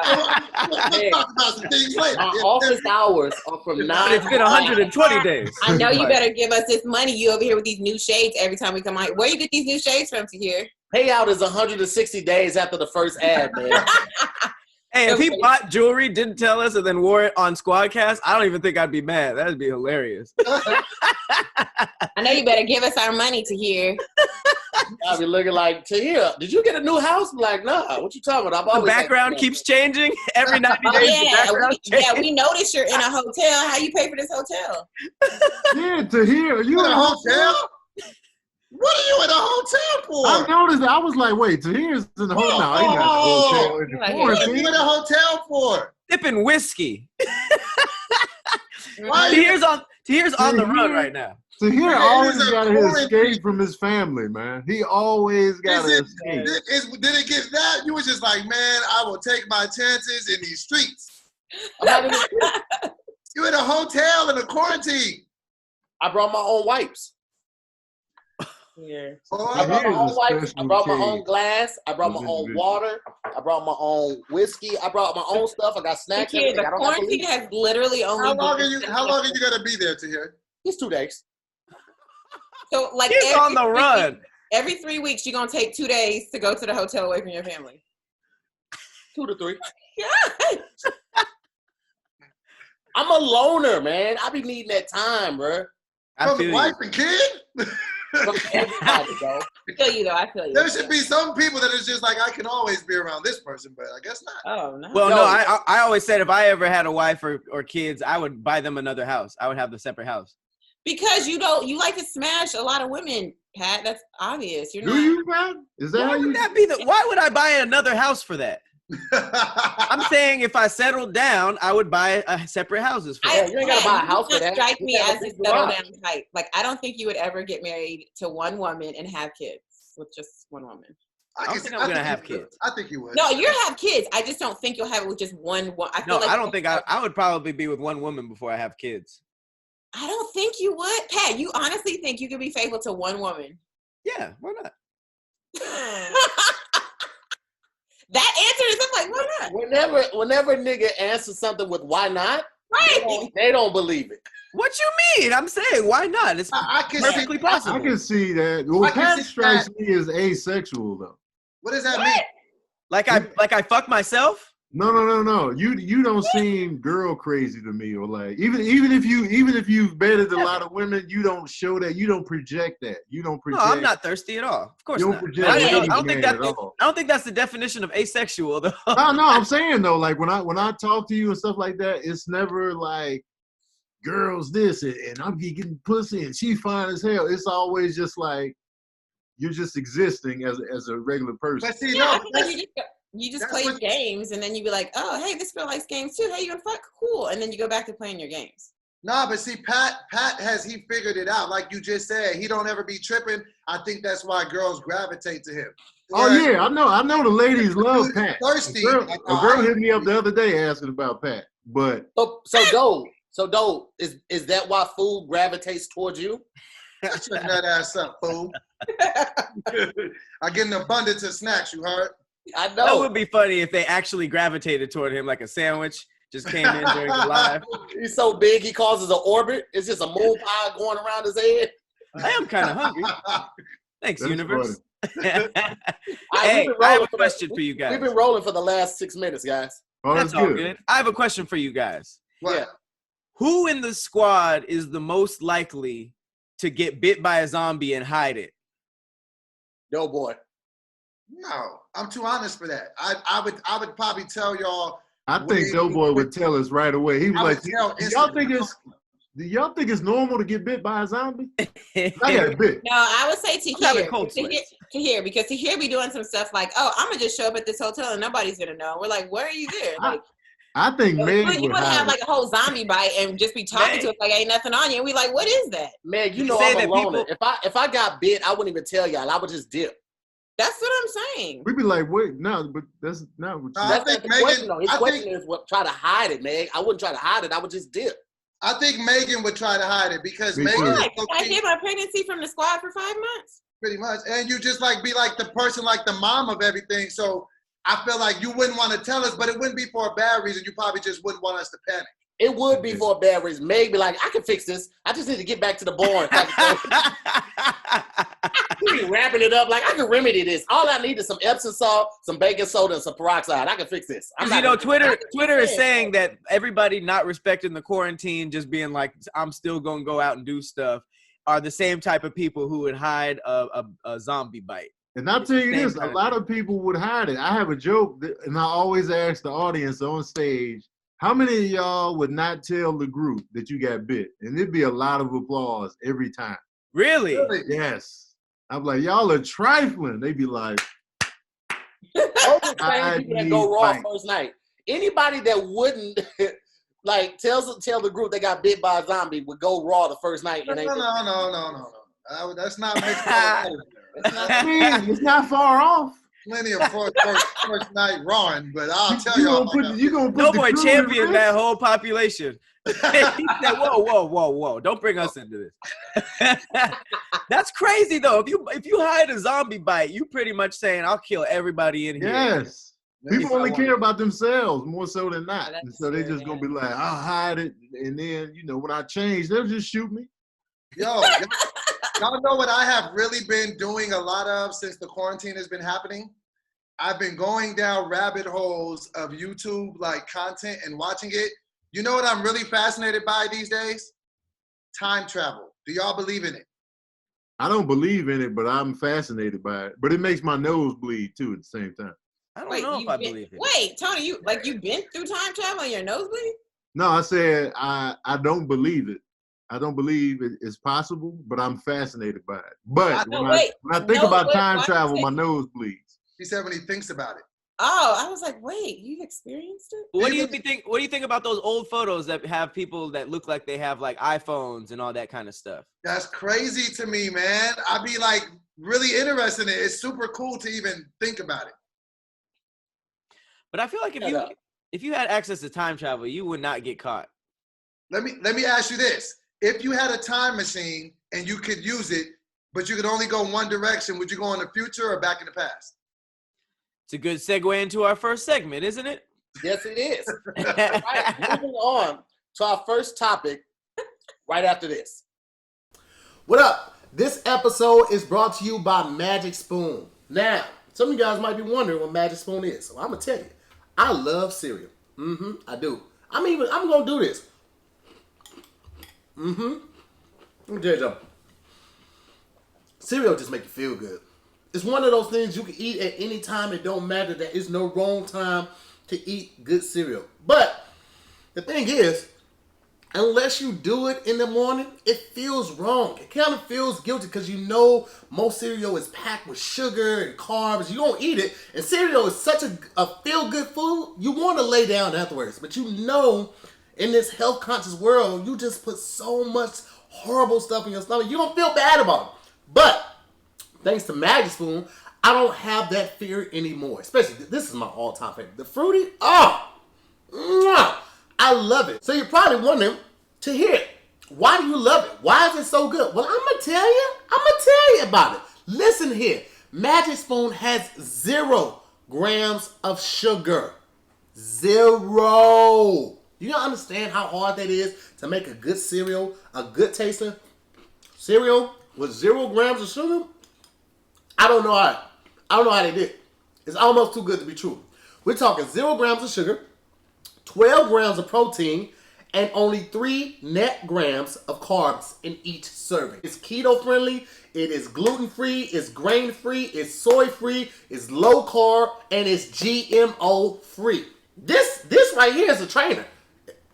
We'll talk about some things later. My office hours are from 9. It's been 120 days. I know you better give us this money. You over here with these new shades every time we come out. Where you get these new shades from, Tahir? Payout is 160 days after the first ad, man. Hey, if he bought jewelry, didn't tell us, and then wore it on SquADcast, I don't even think I'd be mad. That'd be hilarious. I know you better give us our money, Tahir. I'll be looking like, Tahir, did you get a new house? I'm like, nah, what you talking about? The background keeps changing every 90 days. We noticed you're in a hotel. How you pay for this hotel? Yeah, Tahir, you in a hotel? What are you in a hotel for? I noticed that. I was like, wait, Tahir's in the hotel. No, he's not in the hotel. What are you in a hotel for? Sipping whiskey. Tahir's on the run right now. Tahir always got to escape from his family, man. He always got to escape. Did it get that? You was just like, man, I will take my chances in these streets. You in a hotel in a quarantine. I brought my own wipes. Yeah. I brought my own wipes. I brought my own glass. I brought my own water. I brought my own whiskey. I brought my own stuff. I got snacks. The quarantine has literally only. How long are you gonna be there, Tahir? It's 2 days. So like he's on the run. Every 3 weeks, you're gonna take 2 days to go to the hotel away from your family. 2 to 3. Yeah. I'm a loner, man. I be needing that time, bro. From the wife and kid? From everybody, bro. I feel you, though. I feel you. There should be some people that is just like, I can always be around this person, but I guess not. Oh, no. Well, no, I always said if I ever had a wife or kids, I would buy them another house. I would have the separate house. Because you like to smash a lot of women, Pat. That's obvious. You're not. Do you, Pat? Is that why would that be why would I buy another house for that? I'm saying if I settled down, I would buy separate houses for that. You ain't gotta buy a house for that. Strike me as a settle down type. Like I don't think you would ever get married to one woman and have kids with just one woman. I don't think I'm gonna have kids. I think you would. No, you'll have kids. I just don't think you'll have it with just one. I don't think I would probably be with one woman before I have kids. I don't think you would, Pat. You honestly think you could be faithful to one woman? Yeah, why not? That answer is, I'm like, why not? Whenever nigga answers something with why not, right? They don't believe it. What you mean? I'm saying why not? It's perfectly possible. I can see that. Well, Pat strikes me as asexual though. What does that mean? Like I fuck myself? No. You don't seem girl crazy to me, or like even if you've bedded a lot of women, you don't show that. You don't project that. You don't project. No, I'm not thirsty at all. Of course not. I don't think that's the definition of asexual though. No, I'm saying though, like when I talk to you and stuff like that, it's never like girls this and I'm getting pussy and she fine as hell. It's always just like you're just existing as a regular person. But see, you just play games, and then you be like, oh, hey, this girl likes games too. Hey, you want to fuck? Cool. And then you go back to playing your games. Nah, but see, Pat he figured it out. Like you just said, he don't ever be tripping. I think that's why girls gravitate to him. Oh, yeah, I know the ladies love Pat. Thirsty. A girl hit me up the other day asking about Pat. But So Doe, is that why food gravitates towards you? Shut that ass up, fool. I get an abundance of snacks, you heard? I know. That would be funny if they actually gravitated toward him like a sandwich just came in during the live. He's so big, he causes an orbit. It's just a moon pie going around his head. I am kind of hungry. Thanks, That's universe. Hey, I have a question for you guys. We've been rolling for the last 6 minutes, guys. Oh, that's all good. I have a question for you guys. What? Yeah. Who in the SquADD is the most likely to get bit by a zombie and hide it? DoBoy. No, I'm too honest for that. I would probably tell y'all. I think DoBoy would tell us right away. He was like, do y'all think it's normal to get bit by a zombie? I got bit. No, I would say Tahir, because Tahir be doing some stuff like, oh, I'm gonna just show up at this hotel and nobody's gonna know. We're like, where are you there? Like, I think Meg you would have like a whole zombie bite and just be talking to us like ain't nothing on you. And we like, what is that? Meg, you know I'm a loner. If I got bit, I wouldn't even tell y'all. I would just dip. That's what I'm saying. We'd be like, wait, no, but that's not what you That's not the question, though. His question is try to hide it, Meg. I wouldn't try to hide it. I would just dip. I think Megan would try to hide it because Megan. I did my pregnancy from the SquADD for 5 months. Pretty much. And you just like be like the person, like the mom of everything. So I feel like you wouldn't want to tell us, but it wouldn't be for a bad reason. You probably just wouldn't want us to panic. It would be for a bad reason. Maybe like, I can fix this. I just need to get back to the barn. You be wrapping it up like, I can remedy this. All I need is some Epsom salt, some baking soda, and some peroxide. I can fix this. Twitter is saying that everybody not respecting the quarantine, just being like, I'm still going to go out and do stuff, are the same type of people who would hide a zombie bite. And I'll tell you this, a lot of people would hide it. I have a joke, and I always ask the audience on stage, how many of y'all would not tell the group that you got bit? And it'd be a lot of applause every time. Really? Yes. I'm like, y'all are trifling. They'd be like, all the same people that go raw first night. Anybody that wouldn't like tell the group they got bit by a zombie would go raw the first night. No. That's not mixed. It's not far off. Plenty of first night rawing, but I'll tell y'all. You gonna put DoBoy champion that whole population. He said, whoa, don't bring us into this. That's crazy though. If you hide a zombie bite, you pretty much saying I'll kill everybody in here. Yes. People only care about themselves more so than not. And so they just gonna be like, I'll hide it, and then when I change, they'll just shoot me. Yo, y'all know what I have really been doing a lot of since the quarantine has been happening? I've been going down rabbit holes of YouTube like content and watching it. You know what I'm really fascinated by these days? Time travel. Do y'all believe in it? I don't believe in it, but I'm fascinated by it. But it makes my nose bleed too at the same time. I don't know if I believe it. Wait, Tony, you been through time travel and your nose bleed? No, I said I don't believe it. I don't believe it's possible, but I'm fascinated by it. But when I think about time travel, my nose bleeds. He said when he thinks about it. Oh, I was like, wait, you've experienced it? What do you think about those old photos that have people that look like they have like iPhones and all that kind of stuff? That's crazy to me, man. I'd be like really interested in it. It's super cool to even think about it. But I feel like if you had access to time travel, you would not get caught. Let me ask you this. If you had a time machine and you could use it, but you could only go one direction, would you go in the future or back in the past? It's a good segue into our first segment, isn't it? Yes, it is. Right, moving on to our first topic right after this. What up? This episode is brought to you by Magic Spoon. Now, some of you guys might be wondering what Magic Spoon is. So I'm going to tell you. I love cereal. I do. I'm going to do this. Let me tell you something. Cereal just make you feel good. It's one of those things you can eat at any time. It don't matter. There is no wrong time to eat good cereal. But the thing is, unless you do it in the morning, it feels wrong. It kind of feels guilty because you know most cereal is packed with sugar and carbs. You don't eat it. And cereal is such a feel-good food. You want to lay down afterwards. But you know, in this health-conscious world, you just put so much horrible stuff in your stomach. You don't feel bad about it. But thanks to Magic Spoon, I don't have that fear anymore. Especially, this is my all-time favorite. The Fruity, I love it. So you're probably wondering, Tahir, why do you love it? Why is it so good? Well, I'm going to tell you about it. Listen here. Magic Spoon has 0 grams of sugar. 0. You don't understand how hard that is to make a good cereal, a good tasting cereal with 0 grams of sugar? I don't know how they did it. It's almost too good to be true. We're talking 0 grams of sugar, 12 grams of protein, and only 3 net grams of carbs in each serving. It's keto friendly, it is gluten free, it's grain free, it's soy free, it's low carb, and it's GMO free. This right here is a trainer.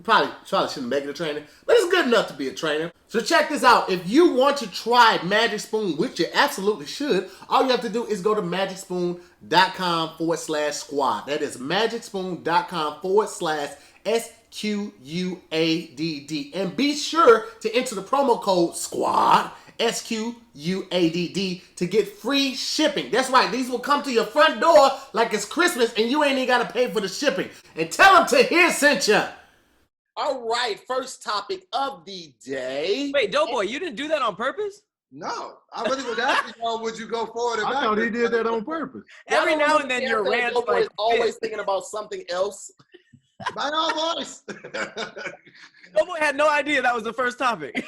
Probably shouldn't make it a trainer, but it's good enough to be a trainer. So check this out. If you want to try Magic Spoon, which you absolutely should, all you have to do is go to magicspoon.com/squad. That is magicspoon.com/SQUADD. And be sure to enter the promo code SQUAD, SQUADD, to get free shipping. That's right. These will come to your front door like it's Christmas and you ain't even got to pay for the shipping. And tell them Tahir sent you. All right, first topic of the day. Wait, DoBoy, you didn't do that on purpose? No, I really was asking y'all, would you go forward? I thought he did that on purpose. Every now and then your rant like always thinking about something else. My own voice. DoBoy had no idea that was the first topic.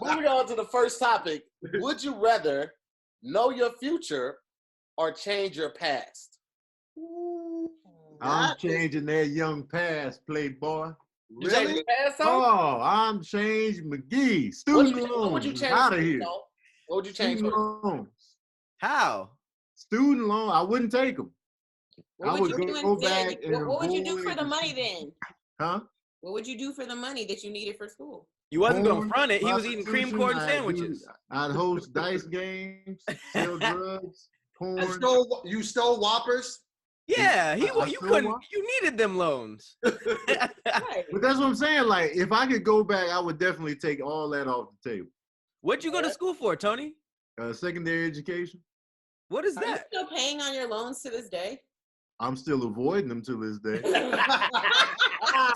Moving on to the first topic. Would you rather know your future or change your past? I'm changing that young past, playboy. You changing your past, Oh, I'm changing McGee. Student loans. What would you change? Out of here. What would you change? Student loans. How? Student loan. I wouldn't take them. What would you go back and what would you do for the money then? Huh? What would you do for the money that you needed for school? You wasn't going to front it. He was eating cream corn sandwiches. I'd host dice games, sell drugs, porn. You stole Whoppers? Yeah, you needed them loans. But that's what I'm saying. Like, if I could go back, I would definitely take all that off the table. What'd you go to school for, Tony? Secondary education. What is Are that? you still paying on your loans to this day? I'm still avoiding them to this day.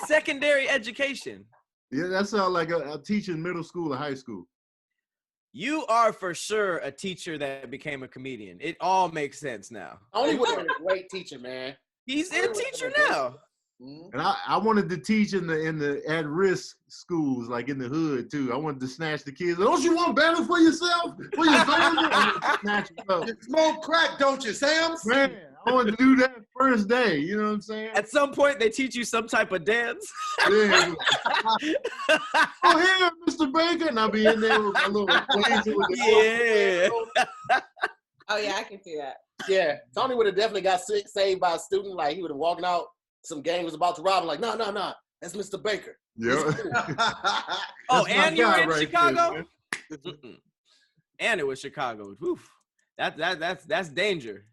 Secondary education. Yeah, that sounds like a teacher in middle school or high school. You are for sure a teacher that became a comedian. It all makes sense now. Only would have been a great teacher, man. He's a teacher now. And I wanted to teach in the at-risk schools, like in the hood too. I wanted to snatch the kids. Don't you want better for yourself? For your family? Snatch them up. You smoke crack, don't you, Sam? Man, I wanted to do that first day. You know what I'm saying? At some point, they teach you some type of dance. Yeah. Oh, here, Mr. Baker. And I'll be in there with my little blazer with the Oh, yeah, I can see that. Yeah, Tony would have definitely got saved by a student. Like, he would have walked out, some gang was about to rob him. Like, no, that's Mr. Baker. Yeah. Oh, and you were in Chicago? And it was Chicago. Oof. That's danger.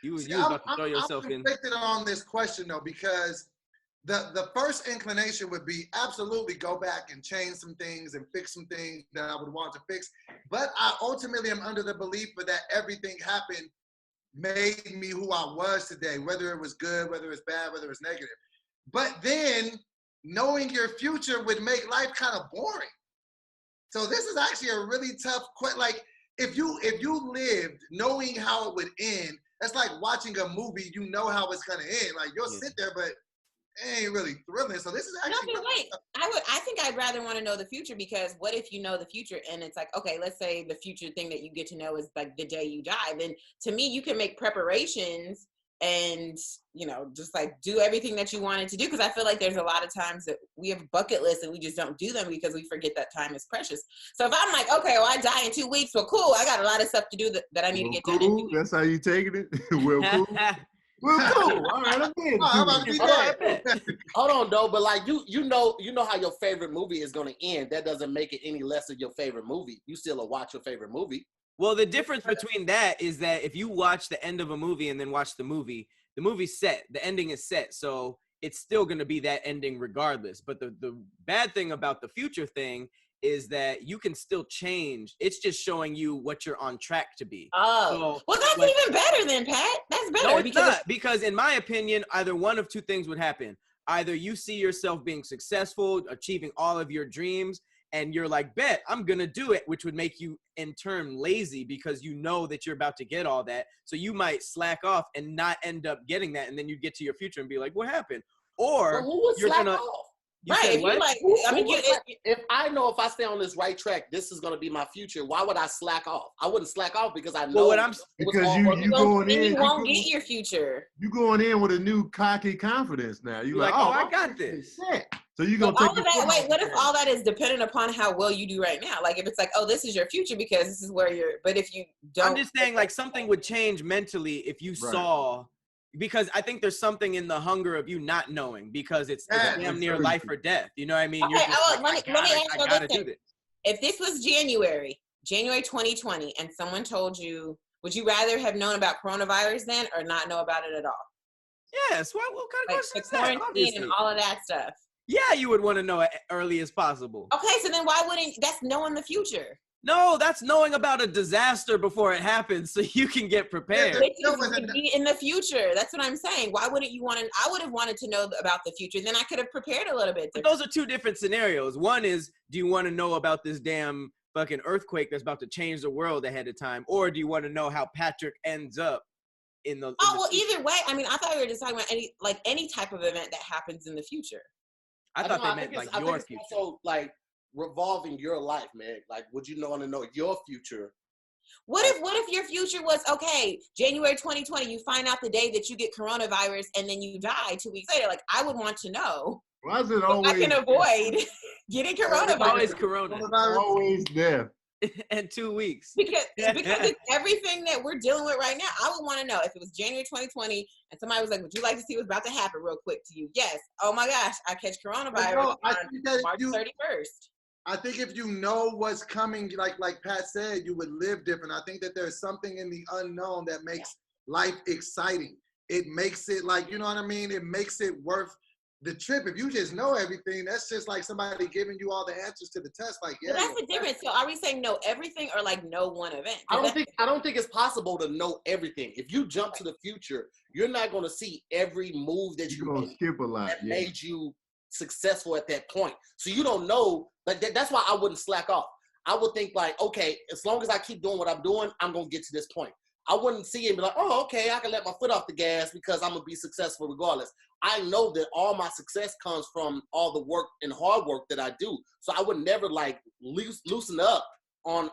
You was about to throw yourself in. I'm conflicted on this question though, because the first inclination would be absolutely go back and change some things and fix some things that I would want to fix. But I ultimately am under the belief that everything happened made me who I was today, whether it was good, whether it's bad, whether it's negative. But then knowing your future would make life kind of boring. So this is actually a really tough question. Like if you lived knowing how it would end, that's like watching a movie, you know how it's gonna end. Like you'll sit there, but it ain't really thrilling. So this is actually I think I'd rather want to know the future, because what if you know the future and it's like, okay, let's say the future thing that you get to know is like the day you die. Then to me, you can make preparations and, you know, just like do everything that you wanted to do. Because I feel like there's a lot of times that we have bucket lists and we just don't do them because we forget that time is precious. So if I'm like, okay, well, I die in 2 weeks, well, cool, I got a lot of stuff to do that I need to get done. Cool. That's how you taking it? Well, cool. Well, cool. All right, I'm in. Hold on, though. But like you know how your favorite movie is gonna end. That doesn't make it any less of your favorite movie. You still watch your favorite movie. Well, the difference between that is that if you watch the end of a movie and then watch the movie's set. The ending is set, so it's still gonna be that ending regardless. But the bad thing about the future thing is that you can still change. It's just showing you what you're on track to be. Oh, so, well, that's even better than Pat. That's better. No, it's not, because in my opinion, either one of two things would happen. Either you see yourself being successful, achieving all of your dreams, and you're like, bet, I'm going to do it, which would make you in turn lazy because you know that you're about to get all that. So you might slack off and not end up getting that. And then you get to your future and be like, what happened? Or you're going to... Right, if you're like, I mean, if I know if I stay on this right track, this is going to be my future. Why would I slack off? I wouldn't slack off because I know. Well, what I'm because you going in, you won't get your future. You going in with a new cocky confidence now. You're like, oh, I got this. So you gonna take that. Wait, what if all that is dependent upon how well you do right now? Like if it's like, oh, this is your future because this is where you're. But if you don't, I'm just saying, like something would change mentally if you saw. Because I think there's something in the hunger of you not knowing, because it's damn near life or death. You know what I mean? Okay, let me ask you this. If this was January 2020, and someone told you, would you rather have known about coronavirus then or not know about it at all? Yes. What kind of question is that? Quarantine and all of that stuff. Yeah, you would want to know as early as possible. Okay, so then why wouldn't that's knowing the future? No, that's knowing about a disaster before it happens so you can get prepared. Be in the future. That's what I'm saying. Why wouldn't you want to? I would have wanted to know about the future. Then I could have prepared a little bit. But those are two different scenarios. One is, do you want to know about this damn fucking earthquake that's about to change the world ahead of time, or do you want to know how Patrick ends up in the? Either way. I mean, I thought we were just talking about any type of event that happens in the future. I thought they meant like your future. Also, like revolving your life, man. Like, would you want to know your future? What if your future was okay? January 2020, you find out the day that you get coronavirus and then you die 2 weeks later. Like, I would want to know. Why is it always? I can avoid getting coronavirus. Always corona. Always death. And 2 weeks. Because it's everything that we're dealing with right now. I would want to know if it was January 2020 and somebody was like, would you like to see what's about to happen real quick to you? Yes. Oh my gosh, I catch coronavirus on March 31st. I think if you know what's coming, like Pat said, you would live different. I think that there's something in the unknown that makes life exciting. It makes it like, you know what I mean? It makes it worth the trip. If you just know everything, that's just like somebody giving you all the answers to the test. Like, yeah. But that's the difference. So are we saying know everything or like know one event? I don't think it's possible to know everything. If you jump to the future, you're not going to see every move that you're going to skip a lot. That made you successful at that point. So you don't know. Like that's why I wouldn't slack off. I would think like, okay, as long as I keep doing what I'm doing, I'm going to get to this point. I wouldn't see it and be like, oh, okay, I can let my foot off the gas because I'm going to be successful regardless. I know that all my success comes from all the work and hard work that I do. So I would never like loosen up on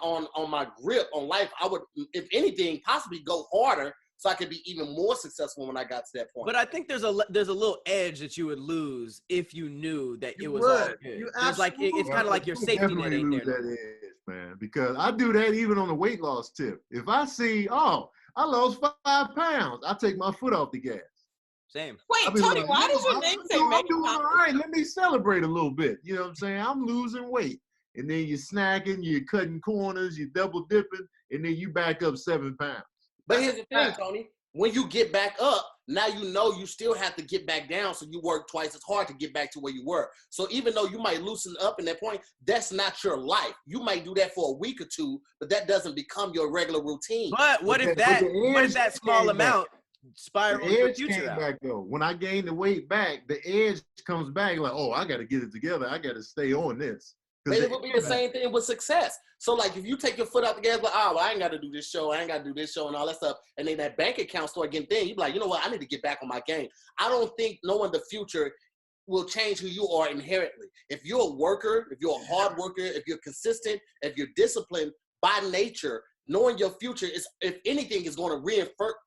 my grip on life. I would, if anything, possibly go harder so I could be even more successful when I got to that point. But I think there's a little edge that you would lose if you knew that it was all good. It's kind of like your safety net ain't there. That edge, man, because I do that even on the weight loss tip. If I see, I lost 5 pounds, I take my foot off the gas. Same. Wait, Tony, why does your name say I'm doing all right. Let me celebrate a little bit. You know what I'm saying? I'm losing weight. And then you're snacking, you're cutting corners, you're double dipping, and then you back up 7 pounds. But here's the thing, Tony. When you get back up, now you know you still have to get back down, so you work twice as hard to get back to where you were. So even though you might loosen up in that point, that's not your life. You might do that for a week or two, but that doesn't become your regular routine. But what if that small amount spirals the future came back though? When I gain the weight back, the edge comes back like, oh, I got to get it together. I got to stay on this. Maybe it would be the same thing with success. So like if you take your foot out the gas, like, well, I ain't got to do this show, I ain't got to do this show and all that stuff, and then that bank account start getting thin, you be like, you know what, I need to get back on my game. I don't think knowing the future will change who you are inherently. If you're a worker, if you're a hard worker, if you're consistent, if you're disciplined by nature, knowing your future is, if anything, is going to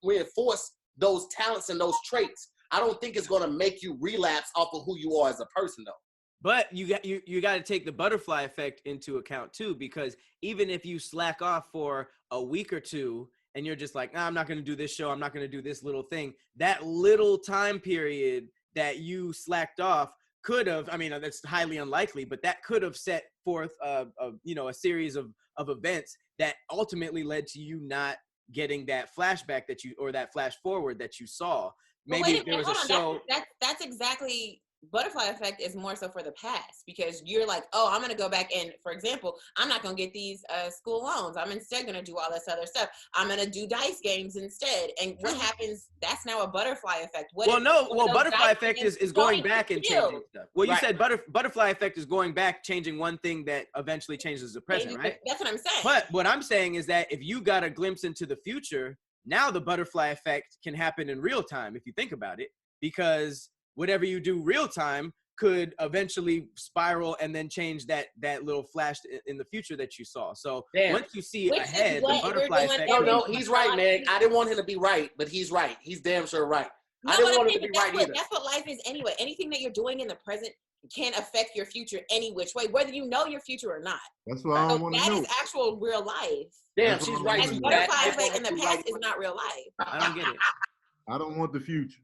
reinforce those talents and those traits. I don't think it's going to make you relapse off of who you are as a person though. But you got to take the butterfly effect into account too, because even if you slack off for a week or two and you're just like, nah, I'm not going to do this show, I'm not going to do this little thing, that little time period that you slacked off could have, I mean, that's highly unlikely, but that could have set forth a series of events that ultimately led to you not getting that flashback or that flash forward that you saw. Maybe there was a show. That's exactly. Butterfly effect is more so for the past, because you're like, oh, I'm going to go back and, for example, I'm not going to get these school loans. I'm instead going to do all this other stuff. I'm going to do dice games instead. And what happens? That's now a butterfly effect. Butterfly effect is going back and changing stuff. Well, you said butterfly effect is going back, changing one thing that eventually changes the present, right? That's what I'm saying. But what I'm saying is that if you got a glimpse into the future, now the butterfly effect can happen in real time, if you think about it, because whatever you do real time could eventually spiral and then change that little flash in the future that you saw. So once you see ahead, the butterfly effect. No, he's right, Meg. I didn't want him to be right, but he's right. He's damn sure right. I didn't want him to be right either. That's what life is anyway. Anything that you're doing in the present can affect your future any which way, whether you know your future or not. That's what I want to know. That is actual real life. Damn, she's right. And butterfly effect in the past is not real life. I don't get it. I don't want the future.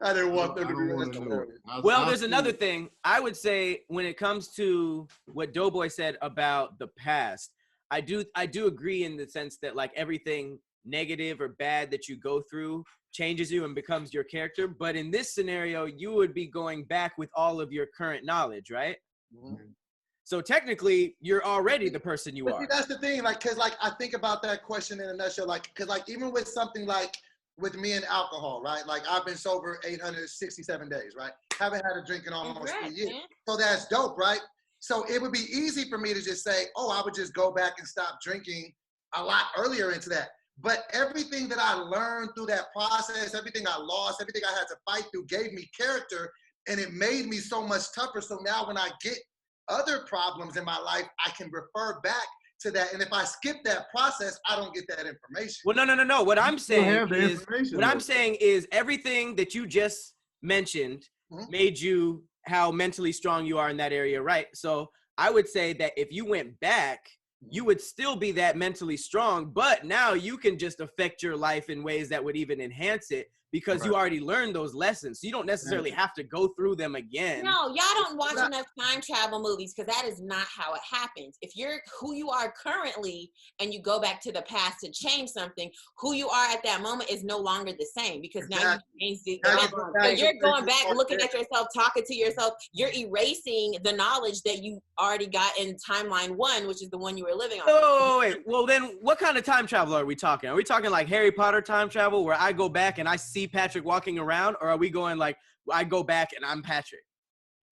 I didn't want them to be. Well, there's another thing. I would say when it comes to what DoBoy said about the past, I do agree in the sense that like everything negative or bad that you go through changes you and becomes your character. But in this scenario, you would be going back with all of your current knowledge, right? Mm-hmm. So technically, you're already the person you are. See, that's the thing, like, cause like I think about that question in a nutshell, like, cause like even with something like with me and alcohol, right? Like I've been sober 867 days, right? Haven't had a drink in almost 3 years. So that's dope, right? So it would be easy for me to just say, oh, I would just go back and stop drinking a lot earlier into that. But everything that I learned through that process, everything I lost, everything I had to fight through gave me character, and it made me so much tougher. So now when I get other problems in my life, I can refer back to that. And if I skip that process, I don't get that information. Well, no. What I'm saying is everything that you just mentioned made you how mentally strong you are in that area, right? So I would say that if you went back, you would still be that mentally strong, but now you can just affect your life in ways that would even enhance it because you already learned those lessons. So you don't necessarily have to go through them again. No, y'all don't watch enough time travel movies because that is not how it happens. If you're who you are currently and you go back to the past to change something, who you are at that moment is no longer the same because now you changed it. You're going back, looking at yourself, talking to yourself. You're erasing the knowledge that you already got in timeline 1, which is the one you were living on. Oh, wait. Well, then what kind of time travel are we talking? Are we talking like Harry Potter time travel where I go back and I see Patrick walking around, or are we going like I go back and I'm Patrick?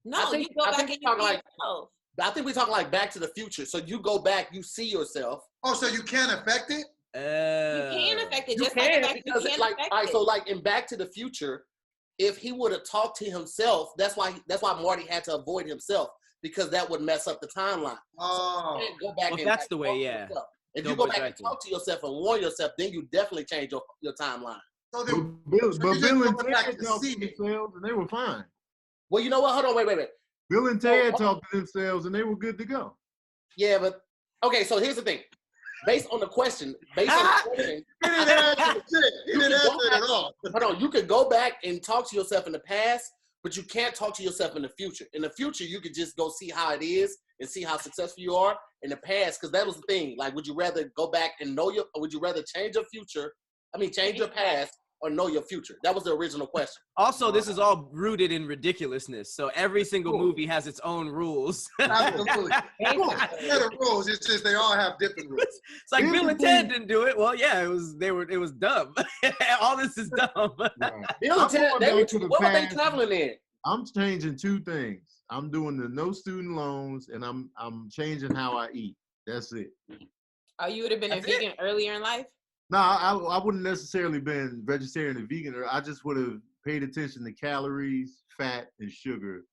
No, you go back and you see yourself. I think we're talking like Back to the Future. So you go back, you see yourself. Oh, so you can't affect it? You can affect it. You just can, like because you can like, affect all right, it. so like in Back to the Future, if he would have talked to himself, that's why Marty had to avoid himself, because that would mess up the timeline. Oh, So go back well, and that's the way, yeah. If you go back and talk to yourself and warn yourself, then you definitely change your timeline. So then, Bill and Ted talked to themselves and they were fine. Well, you know what? Hold on, wait. Bill and Ted talked to themselves and they were good to go. Yeah, but okay. So here's the thing. Based on the question, he didn't answer it at all. Hold on, you could go back and talk to yourself in the past, but you can't talk to yourself in the future. In the future, you could just go see how it is and see how successful you are. In the past, because that was the thing. Like, would you rather go back and know or would you rather change your future? Change your past or know your future? That was the original question. Also, this is all rooted in ridiculousness. So every single movie has its own rules. Absolutely. The rules. It's just they all have different rules. It's like Bill and Ted didn't do it. Well, yeah, it was dumb. All this is dumb. Bill and Ted, what were they traveling in? I'm changing 2 things. I'm doing the no student loans and I'm changing how I eat. That's it. Oh, you would have been a vegan earlier in life? No, I wouldn't necessarily been vegetarian or vegan. I just would have paid attention to calories, fat, and sugar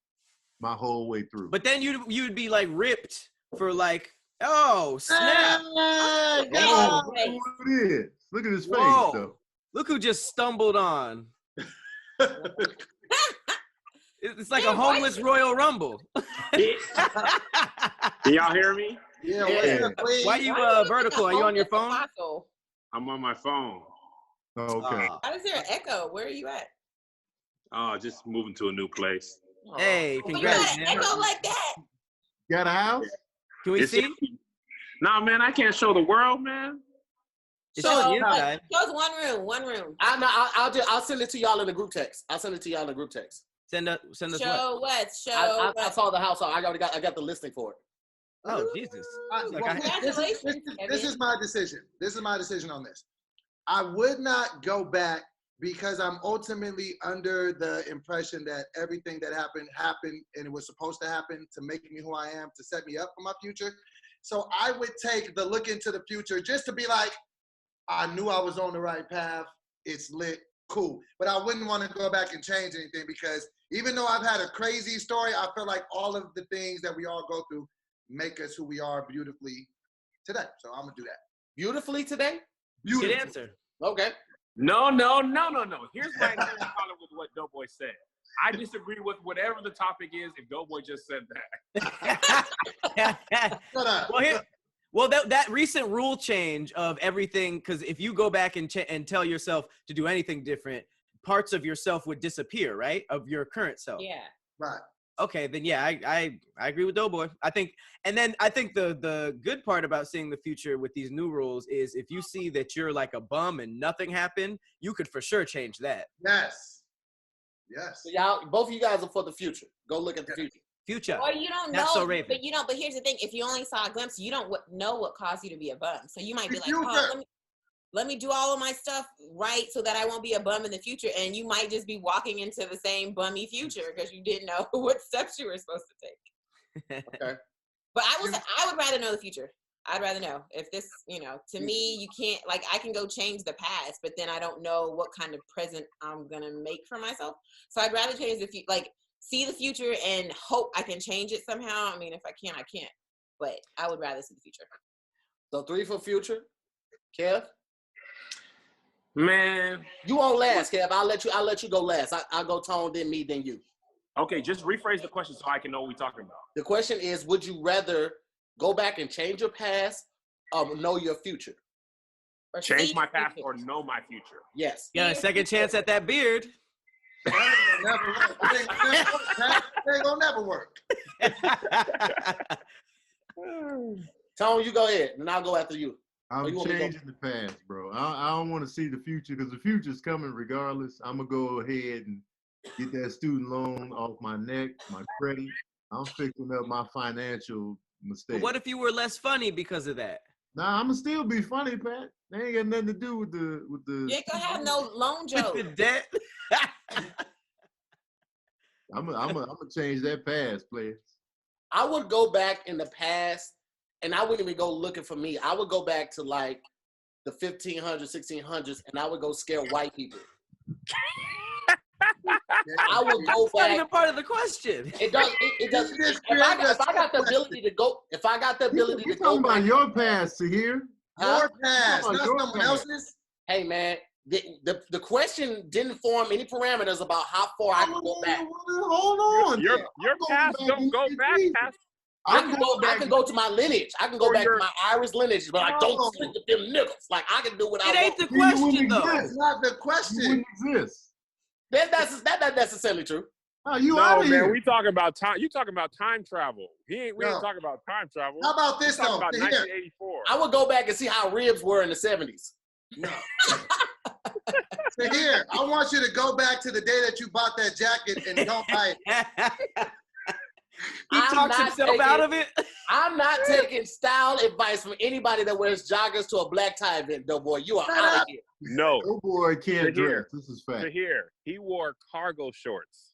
my whole way through. But then you'd be like ripped for like, oh snap! Oh, it is. Look at his face though. Look who just stumbled on. It's like a homeless Royal Rumble. Can y'all hear me? Yeah. Why are you vertical? Are you on your phone? I'm on my phone. Oh, okay. How is there an echo? Where are you at? Oh, just moving to a new place. Hey, congrats, man. Echo like that. Got a house? Can we see? Nah, man, I can't show the world, man. Show us one room. I'll send it to y'all in the group text. Send us Send us Show what? I saw the house. I got the listing for it. Oh, Jesus. Congratulations. This is my decision. This is my decision on this. I would not go back because I'm ultimately under the impression that everything that happened and it was supposed to happen to make me who I am, to set me up for my future. So I would take the look into the future just to be like, I knew I was on the right path. It's lit. Cool. But I wouldn't want to go back and change anything because even though I've had a crazy story, I feel like all of the things that we all go through make us who we are beautifully today. So I'm going to do that. Beautifully today? Good answer. Okay. No. Here's my problem with what DoBoy said. I disagree with whatever the topic is if DoBoy just said that. Well, that recent rule change of everything, because if you go back and tell yourself to do anything different, parts of yourself would disappear, right? Of your current self. Yeah. Right. Okay, then yeah, I agree with DoBoy. I think the good part about seeing the future with these new rules is if you see that you're like a bum and nothing happened, you could for sure change that. Yes. So y'all, both of you guys are for the future. Go look at the future. Or you don't Not know, so Raven. but here's the thing: if you only saw a glimpse, you don't know what caused you to be a bum. So you might be like, let me do all of my stuff right so that I won't be a bum in the future. And you might just be walking into the same bummy future because you didn't know what steps you were supposed to take. Okay. But I would rather know the future. I'd rather know if this, to me, you can't, like, I can go change the past, but then I don't know what kind of present I'm going to make for myself. So I'd rather change see the future and hope I can change it somehow. I mean, if I can't, I can't. But I would rather see the future. So 3 for future. Kev? Man. You won't last, Kev. I'll let you go last. I'll go Tone, then me, then you. Okay, just rephrase the question so I can know what we're talking about. The question is, would you rather go back and change your past or know your future? Or change my past or know my future? Yes. You got a second chance at that beard. Never work. It ain't gonna never work. Tone, you go ahead, and I'll go after you. I'm changing the past, bro. I don't want to see the future because the future's coming regardless. I'm gonna go ahead and get that student loan off my neck, my credit. I'm fixing up my financial mistakes. But what if you were less funny because of that? Nah, I'm gonna still be funny, Pat. They ain't got nothing to do with the. You ain't gonna have no loan joke. With the debt. I'm gonna change that past, players. I would go back in the past, and I wouldn't even go looking for me. I would go back to like the 1500s, 1600s, and I would go scare white people. I would go That's not even part of the question. It does. It does. If I got the ability to go, We're talking about your past, Tahir. Your past, not someone else's. Hey man, the question didn't form any parameters about how far I can go back. Hold on. Your past don't go back past. I can go to my lineage. I can go back to my Irish lineage, but I don't sleep with them niggas. Like I can do what I want. It ain't the question though. That's not the question. You wouldn't exist. That's not necessarily true. Oh, you no, out of man, here. we talking about time. You talking about time travel. We ain't talking about time travel. How about this though? About 1984. I would go back and see how ribs were in the 70s. No. Tahir, I want you to go back to the day that you bought that jacket and don't buy it. He talks himself out of it. I'm not taking style advice from anybody that wears joggers to a black tie event, DoBoy. You are out of here. No. DoBoy can't dress. This is fact. Tahir, he wore cargo shorts.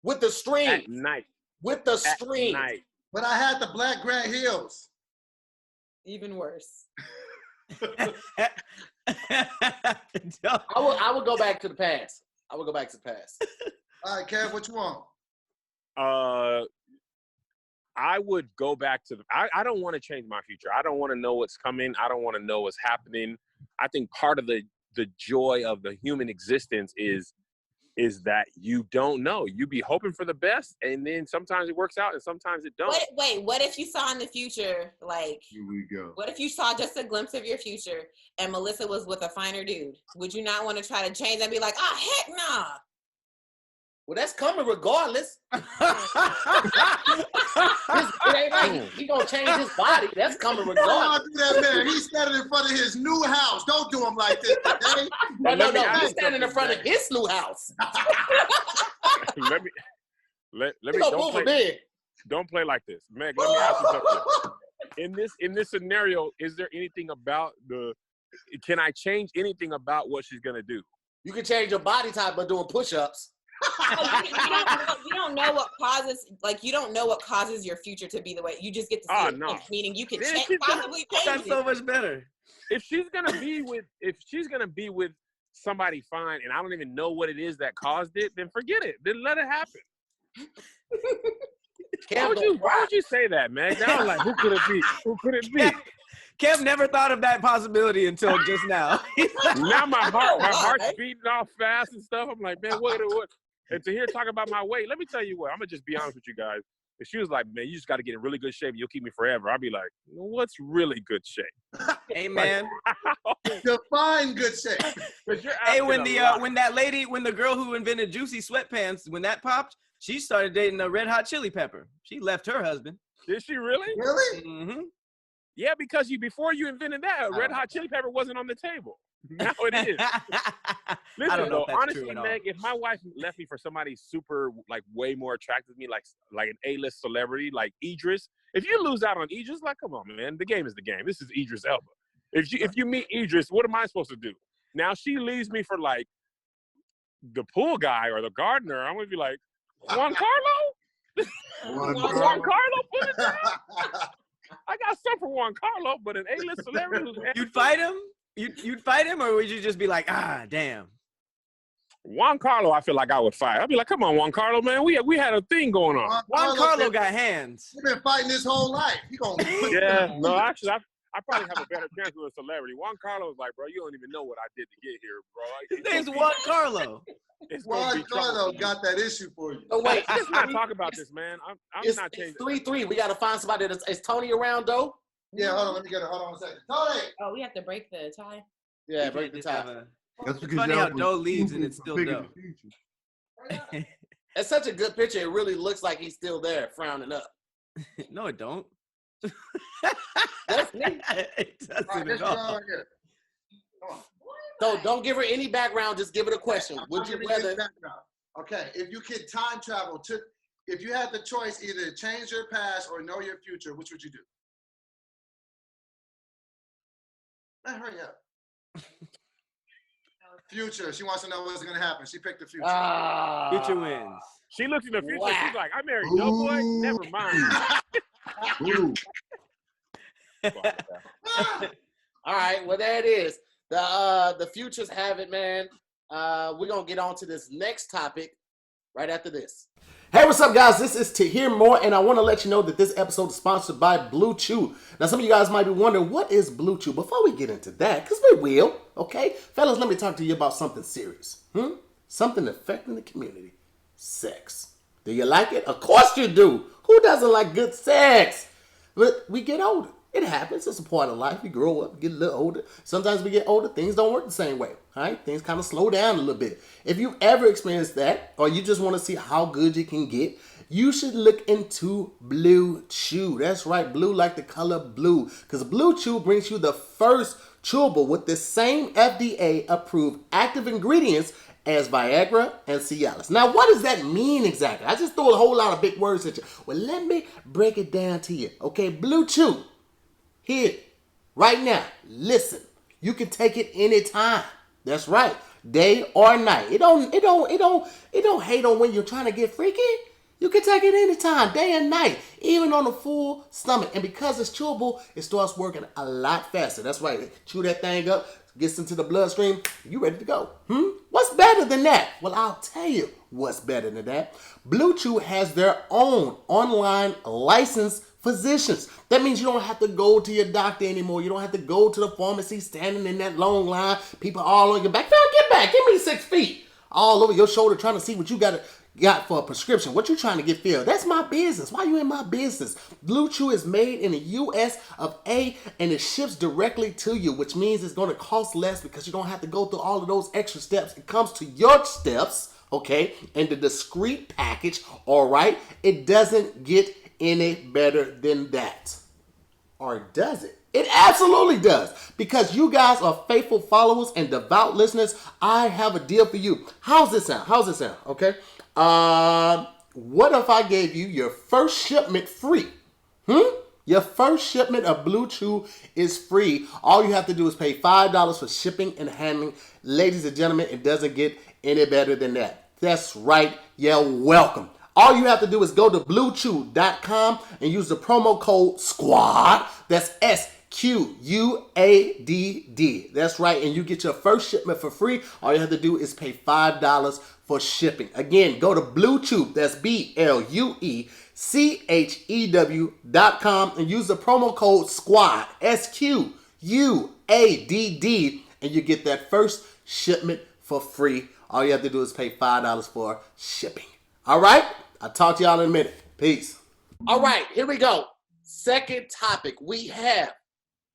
With the string. At night. With the string. At night. But I had the black Grant Hills. Even worse. I would go back to the past. I would go back to the past. All right, Kev, what you want? I would go back to I don't want to change my future. I don't want to know what's coming. I don't want to know what's happening. I think part of the joy of the human existence is that you don't know. You be hoping for the best, and then sometimes it works out, and sometimes it don't. Wait, what if you saw in the future, like, here we go. What if you saw just a glimpse of your future, and Melissa was with a finer dude? Would you not want to try to change and be like, oh, heck nah? Well, that's coming regardless. It ain't like he gonna change his body. That's coming regardless. Don't do that, man. He's standing in front of his new house. Don't do him like this today. No. He's standing in front of his new house. let me don't play like this, Meg. Let me ask you something. In this scenario, is there anything about can I change anything about what she's gonna do? You can change your body type by doing push-ups. You don't know what causes, like, you don't know what causes your future to be the way. You just get to see it. No. Meaning you can possibly change That's it. so much better. If she's gonna be with somebody fine, and I don't even know what it is that caused it, then forget it. Then let it happen. Why would you say that, man? Now I'm like, who could it be? Who could it be? Kev never thought of that possibility until just now. Now my heart's beating off fast and stuff. I'm like, man, what? And to hear talking about my weight, let me tell you what. I'm gonna just be honest with you guys. If she was like, man, you just got to get in really good shape, you'll keep me forever. I'd be like, what's really good shape? Hey, man. Define good shape. Hey, when the girl who invented Juicy Sweatpants, when that popped, she started dating a Red Hot Chili Pepper. She left her husband. Did she really? Really? Mm-hmm. Yeah, because before you invented that, Red Hot Chili Pepper wasn't on the table. Now it is. Listen, I don't know if that's honestly, true at all. Meg, if my wife left me for somebody super, like, way more attractive to me, like an A-list celebrity, like Idris, if you lose out on Idris, like, come on, man, the game is the game. This is Idris Elba. If you meet Idris, what am I supposed to do? Now she leaves me for, like, the pool guy or the gardener. I'm gonna be like, Juan Carlo? Juan Carlo put it down. I got stuff for Juan Carlo, but an A-list celebrity. You'd fight him? You'd fight him, or would you just be like, ah, damn? Juan Carlo, I feel like I would fight. I'd be like, come on, Juan Carlo, man. We had a thing going on. Juan Carlo got hands. He's been fighting his whole life. He gonna Yeah, no, actually, I probably have a better chance with a celebrity. Juan Carlo was like, bro, you don't even know what I did to get here, bro. His name's Juan Carlo. Juan Carlo got that issue for you. Oh, wait. Let's not talk about this, man. I'm not changing. It's 3-3. We got to find somebody that's... Is Tony around, though? Yeah, hold on. Let me get it. Hold on a second. Tony! Oh, we have to break the tie? Yeah, break the tie. That's It's funny how Doe leaves and it's still Doe. It's such a good picture. It really looks like he's still there, frowning up. No, it don't. That's me. It doesn't at all. So don't give her any background. Just give it a question. Would you rather? Okay, if you could time travel if you had the choice either to change your past or know your future, which would you do? Man, hurry up. Future. She wants to know what's going to happen. She picked the future. Future wins. She looks in the future. Wow. She's like, I married DoBoy. Never mind. All right. Well, there it is. The futures have it, man. We're going to get on to this next topic right after this. Hey, what's up, guys? This is Tahir Moore, and I want to let you know that this episode is sponsored by BlueChew. Now, some of you guys might be wondering, what is BlueChew? Before we get into that, because we will, okay? Fellas, let me talk to you about something serious. Something affecting the community. Sex. Do you like it? Of course you do. Who doesn't like good sex? But we get older. It happens. It's a part of life. We grow up, get a little older. Sometimes we get older. Things don't work the same way. All right? Things kind of slow down a little bit. If you ever experienced that, or you just want to see how good you can get, you should look into BlueChew. That's right. Blue like the color blue. Because BlueChew brings you the first chewable with the same FDA-approved active ingredients as Viagra and Cialis. Now, what does that mean exactly? I just threw a whole lot of big words at you. Well, let me break it down to you. Okay, BlueChew. Here, right now, listen. You can take it anytime. That's right, day or night. It don't hate on when you're trying to get freaky. You can take it anytime, day and night, even on a full stomach. And because it's chewable, it starts working a lot faster. That's right. Chew that thing up, gets into the bloodstream. You ready to go? What's better than that? Well, I'll tell you what's better than that. BlueChew has their own online licensed physicians. That means you don't have to go to your doctor anymore. You don't have to go to the pharmacy standing in that long line. People all on your back. Phil, get back. Give me 6 feet. All over your shoulder trying to see what you got for a prescription. What you trying to get filled? That's my business. Why you in my business? BlueChew is made in the US of A and it ships directly to you, which means it's going to cost less because you don't have to go through all of those extra steps. It comes to your steps, okay, in the discreet package, all right? It doesn't get any better than that. Or does it? It absolutely does. Because you guys are faithful followers and devout listeners, I have a deal for you. How's this sound? Okay. What if I gave you your first shipment free? Your first shipment of BlueChew is free. All you have to do is pay $5 for shipping and handling. Ladies and gentlemen, it doesn't get any better than that. That's right. You're welcome. All you have to do is go to BlueChew.com and use the promo code SQUAD. That's SQUADD. That's right. And you get your first shipment for free. All you have to do is pay $5 for shipping. Again, go to BlueChew. That's BlueChew.com and use the promo code SQUAD. SQUADD. And you get that first shipment for free. All you have to do is pay $5 for shipping. All right? I'll talk to y'all in a minute. Peace. All right, here we go. Second topic. We have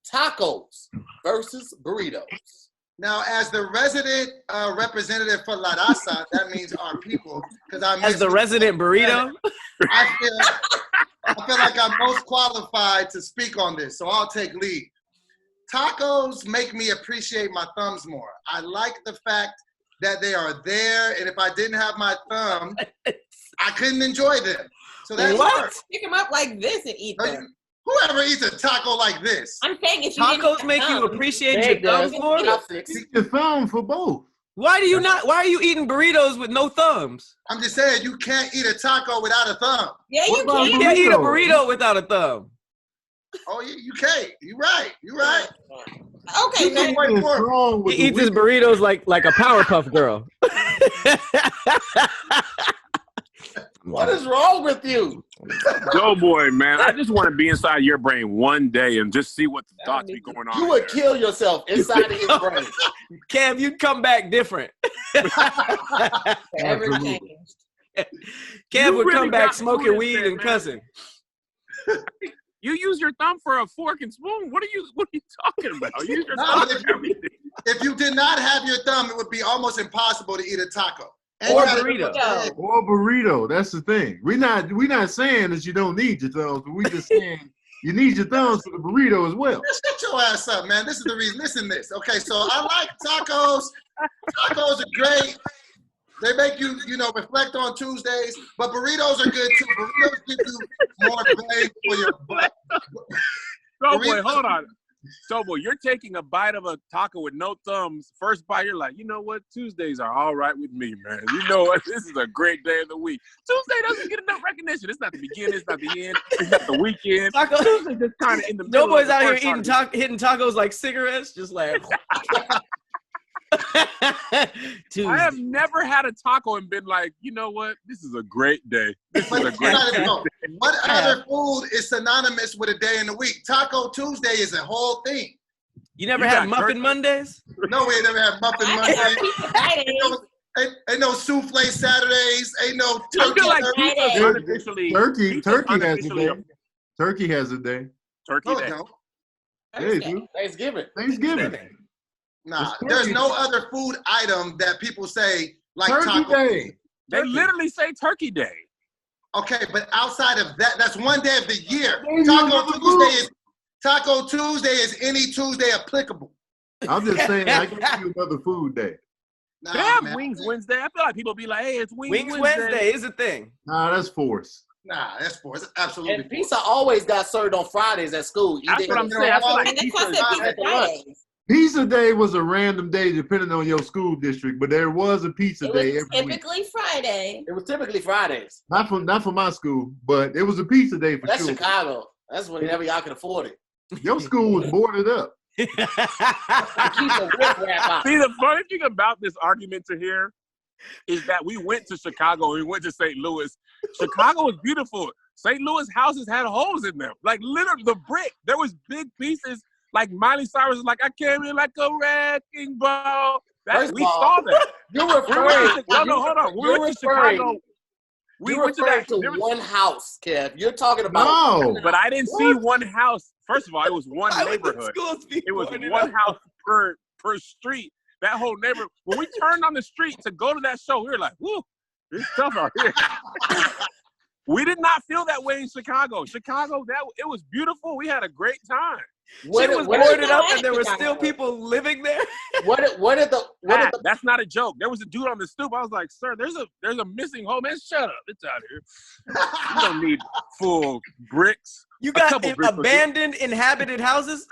tacos versus burritos. Now, as the resident representative for La Raza, that means our people. As the resident burrito? I feel like I'm most qualified to speak on this, so I'll take lead. Tacos make me appreciate my thumbs more. I like the fact that they are there, and if I didn't have my thumb, I couldn't enjoy them. So that's what? Pick them up like this and eat them. Whoever eats a taco like this. I'm saying if you tacos make you appreciate your thumbs more. Keep your thumb for both. Why are you eating burritos with no thumbs? I'm just saying you can't eat a taco without a thumb. Yeah, you can. You can't eat a burrito without a thumb. Oh, yeah, you can't. You're right. Okay, man. He eats his burritos like a Powerpuff Girl. What is wrong with you? DoBoy, man, I just want to be inside your brain one day and just see what the thoughts be going on. You would kill yourself inside of his brain. Cam, you'd come back different. Ever changed. Cam would come back smoking weed and cussing. You use your thumb for a fork and spoon. What are you talking about? You use your thumb for everything. If you did not have your thumb, it would be almost impossible to eat a taco. Or burrito. Or burrito. That's the thing. We're not saying that you don't need your thumbs, but we just saying you need your thumbs for the burrito as well. Shut your ass up, man. This is the reason. Listen to this. Okay, so I like tacos. Tacos are great. They make you, reflect on Tuesdays, but burritos are good too. Burritos give you more bang for your butt. DoBoy, hold on. DoBoy, you're taking a bite of a taco with no thumbs. First bite, you're like, you know what? Tuesdays are all right with me, man. You know what? This is a great day of the week. Tuesday doesn't get enough recognition. It's not the beginning. It's not the end. It's not the weekend. Tuesday's just kind of in the middle. DoBoy's out here hitting tacos like cigarettes, just like. I have never had a taco and been like, you know what? This is a great day. This is a great day. What other food is synonymous with a day in the week? Taco Tuesday is a whole thing. You never had Muffin Mondays? No, we ain't never had Muffin Mondays. Ain't no souffle Saturdays. Ain't no turkey. Turkey has a day. Turkey has a day. Turkey day. Thanksgiving. Nah, there's no other food item that people say like Turkey Taco Day. They literally say Turkey Day. Okay, but outside of that, that's one day of the year. Taco Tuesday is any Tuesday applicable. I'm just saying, I give you another food day. Nah, they have Wings Wednesday. I feel like people be like, hey, it's Wings Wednesday is a thing. Nah, that's forced. Nah, that's forced. It's absolutely And pizza always got served on Fridays at school. That's what I'm saying. I feel like Pizza Fridays. Pizza Day was a random day depending on your school district, but there was a pizza day every week. Typically Friday. It was typically Fridays. Not for my school, but it was a pizza day for sure. That's Chicago. That's whenever y'all can afford it. Your school was boarded up. See, the funny thing about this argument to hear is that we went to Chicago, we went to St. Louis. Chicago was beautiful. St. Louis houses had holes in them. Like literally the brick, there was big pieces. Like Miley Cyrus was like, I came in like a wrecking ball. We saw that. You're referring hold on. We went to Chicago. We went to one house, Kev. You're talking about. No. But I didn't see one house. First of all, it was one neighborhood. It was one house per street. That whole neighborhood. When we turned on the street to go to that show, we were like, whoo, it's tough out here. We did not feel that way in Chicago. It was beautiful. We had a great time. It was boarded up and there were still people living there. That's not a joke. There was a dude on the stoop. I was like, sir, there's a missing hole. Man, shut up. It's out here. You don't need full bricks. You got abandoned inhabited houses?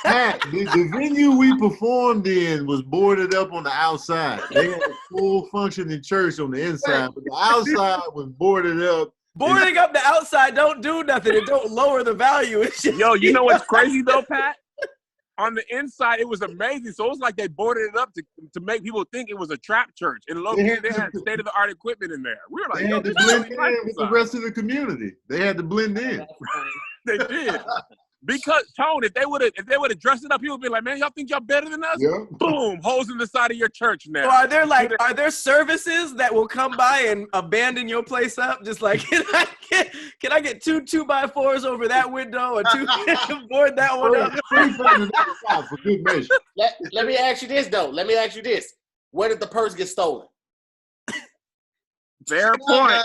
Pat, the venue we performed in was boarded up on the outside. They had a full functioning church on the inside, but the outside was boarded up. Boarding up the outside don't do nothing. It don't lower the value. Yo, you know what's crazy though, Pat? On the inside, it was amazing. So it was like they boarded it up to make people think it was a trap church. And they had state-of-the-art equipment in there. We were like, they had to blend in with the rest of the community. They had to blend in. They did. Because Tone, if they would have dressed it up, people would be like, man, y'all think y'all better than us? Yeah. Boom, holes in the side of your church now. So are there services that will come by and abandon your place up? Just like, can I get 2 2x4s over that window or 2 board that one up? For good measure. Let me ask you this though. Where did the purse get stolen? Fair point.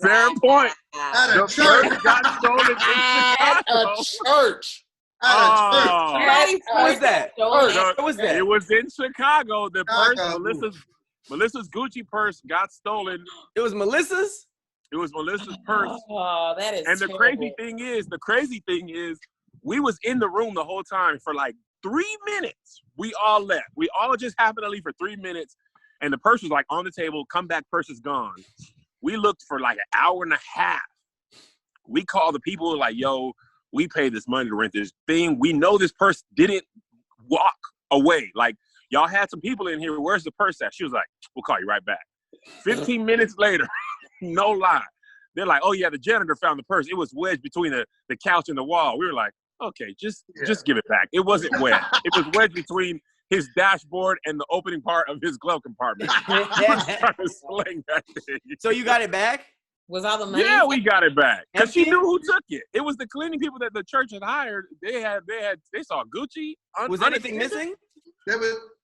Fair point. At a church. Got stolen At a church. What was that? What was that? It was in Chicago. The purse, Melissa's Gucci purse got stolen. It was Melissa's? It was Melissa's purse. Oh, that is And the crazy thing is, we was in the room the whole time for like 3 minutes. We all left. We all just happened to leave for 3 minutes. and the purse was like on the table. Come back, purse is gone. We looked for like an hour and a half. We called the people like, yo, we paid this money to rent this thing. We know this purse didn't walk away. Like, y'all had some people in here. Where's the purse at? She was like, we'll call you right back. 15 minutes later, no lie. They're like, oh, yeah, the janitor found the purse. It was wedged between the couch and the wall. We were like, okay, just give it back. It wasn't wet. It was wedged between his dashboard and the opening part of his glove compartment. He was trying to sling that thing. So you got it back? Was all the money? Yeah, we got it back. Because she knew who took it. It was the cleaning people that the church had hired. They saw Gucci. Was anything missing?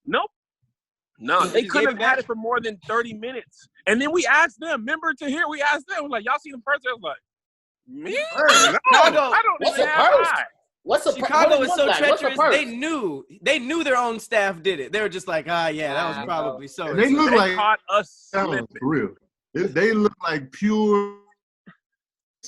Nope. No, they couldn't have had it for more than 30 minutes. And then we asked them, remember Tahir? We asked them, we're like, y'all see the purse? I was like, me? No, I don't even have What's the Chicago is so treacherous. They knew their own staff did it. They were just like, that was probably so. And they look like caught us for real. They look like pure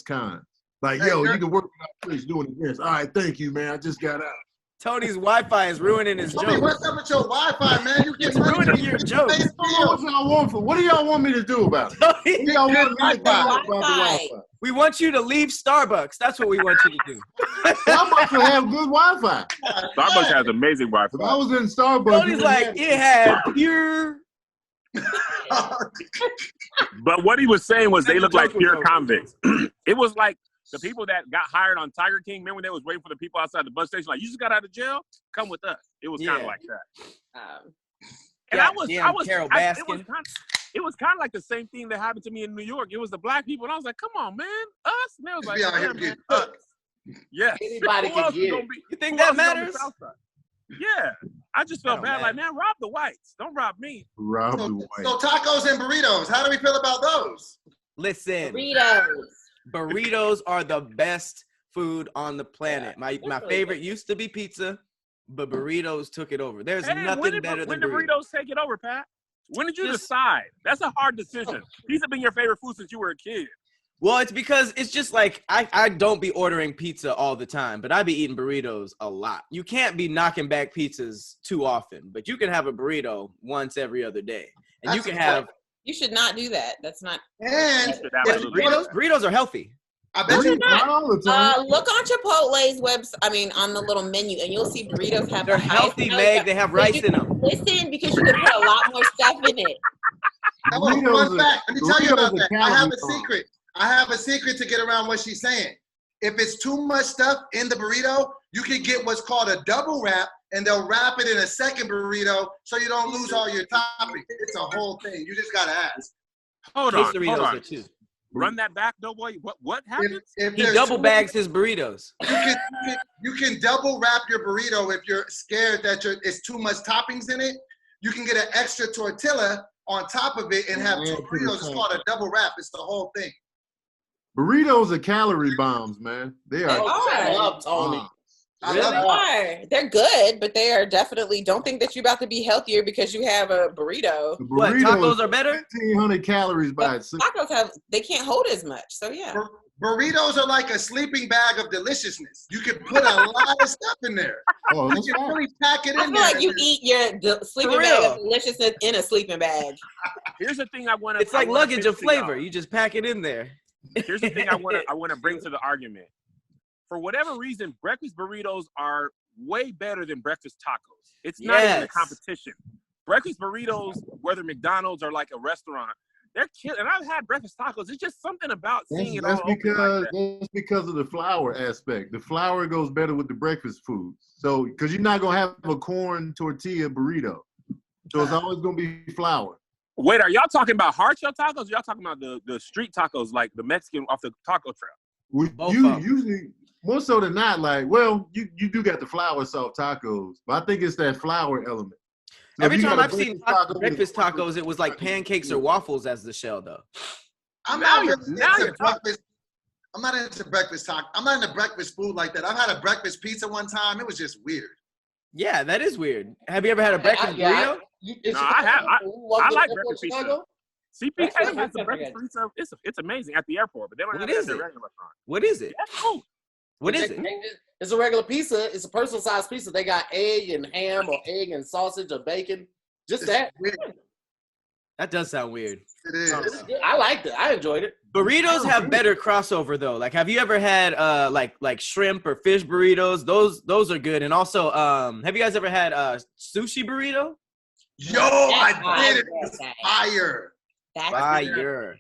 kind. Like, yo, you can work with our place doing this. All right, thank you, man. I just got out. Tony's Wi-Fi is ruining his joke. What's up with your Wi-Fi, man? You it's ruining your joke. What do y'all want me to do about it? What do y'all want me to do about the Wi-Fi? We want you to leave Starbucks. That's what we want you to do. Starbucks will have good Wi-Fi. Starbucks has amazing Wi-Fi. If I was in Starbucks, Tony's like, it had pure. But what he was saying was they look like pure convicts. It was like the people that got hired on Tiger King, remember when they was waiting for the people outside the bus station, like, you just got out of jail? Come with us. It was kind of like that. And Carol Baskin. It was kind of like the same thing that happened to me in New York. It was the black people, and I was like, come on, man, us? And they was like, yeah, man, us. Yes. Anybody can get it. You think that matters? Yeah. I just felt bad, like, man, rob the whites. Don't rob me. Rob the whites. So tacos and burritos, how do we feel about those? Listen. Burritos are the best food on the planet. My favorite used to be pizza, but burritos took it over. There's nothing better than when did burritos take it over, Pat? When did you decide? That's a hard decision. Pizza been your favorite food since you were a kid. Well, it's because it's just like I don't be ordering pizza all the time, but I be eating burritos a lot. You can't be knocking back pizzas too often, but you can have a burrito once every other day. And you can have... You should not do that. That's not... And burritos are healthy. I bet you not. Look on Chipotle's website, on the little menu, and you'll see burritos have They're healthy, Meg. They have rice in them. Listen, because you can put a lot more stuff in it. That was one fact. Let me tell you about that. I have a secret to get around what she's saying. If it's too much stuff in the burrito, you can get what's called a double wrap, and they'll wrap it in a second burrito so you don't lose all your toppings. It's a whole thing. You just got to ask. Hold on. Run that back, DoBoy. What happens? If he double bags his burritos. You can double wrap your burrito if you're scared that it's too much toppings in it. You can get an extra tortilla on top of it and have two burritos. It's called a double wrap. It's the whole thing. Burritos are calorie bombs, man. They are. I love Tony. They're good, but they are definitely. Don't think that you're about to be healthier because you have a burrito. What, tacos are better? 1,500 calories by itself. Tacos they can't hold as much, so yeah. Burritos are like a sleeping bag of deliciousness. You can put a lot of stuff in there. Oh, you can really pack it in there. I feel like you eat your sleeping bag of deliciousness in a sleeping bag. Here's the thing I want to. It's like luggage of flavor. You just pack it in there. Here's the thing I want to bring to the argument. For whatever reason, breakfast burritos are way better than breakfast tacos. It's not even a competition. Breakfast burritos, whether McDonald's or like a restaurant, they're killing. And I've had breakfast tacos. It's just something about seeing it all over like that. That's because of the flour aspect. The flour goes better with the breakfast food. So, because you're not going to have a corn tortilla burrito. So it's always going to be flour. Wait, are y'all talking about hard shell tacos? Or y'all talking about the street tacos, like the Mexican off the taco trail? You usually... More so than not, you do got the flour soft tacos, but I think it's that flour element. So every time I've seen breakfast tacos, it was like pancakes or waffles as the shell, though. I'm not into breakfast taco. I'm not into breakfast food like that. I've had a breakfast pizza one time. It was just weird. Yeah, that is weird. Have you ever had a breakfast burrito? No, I have. I like breakfast pizza. CPK has the breakfast pizza. It's amazing at the airport, but they don't have it at the regular restaurant. What is it? That's cool. What is it? It's a regular pizza. It's a personal-sized pizza. They got egg and ham or egg and sausage or bacon. Just that. That does sound weird. It is. I liked it. I enjoyed it. Burritos have better crossover though. Like, have you ever had like shrimp or fish burritos? Those are good. And also, have you guys ever had sushi burrito? Yo, I did it. It's fire. Fire.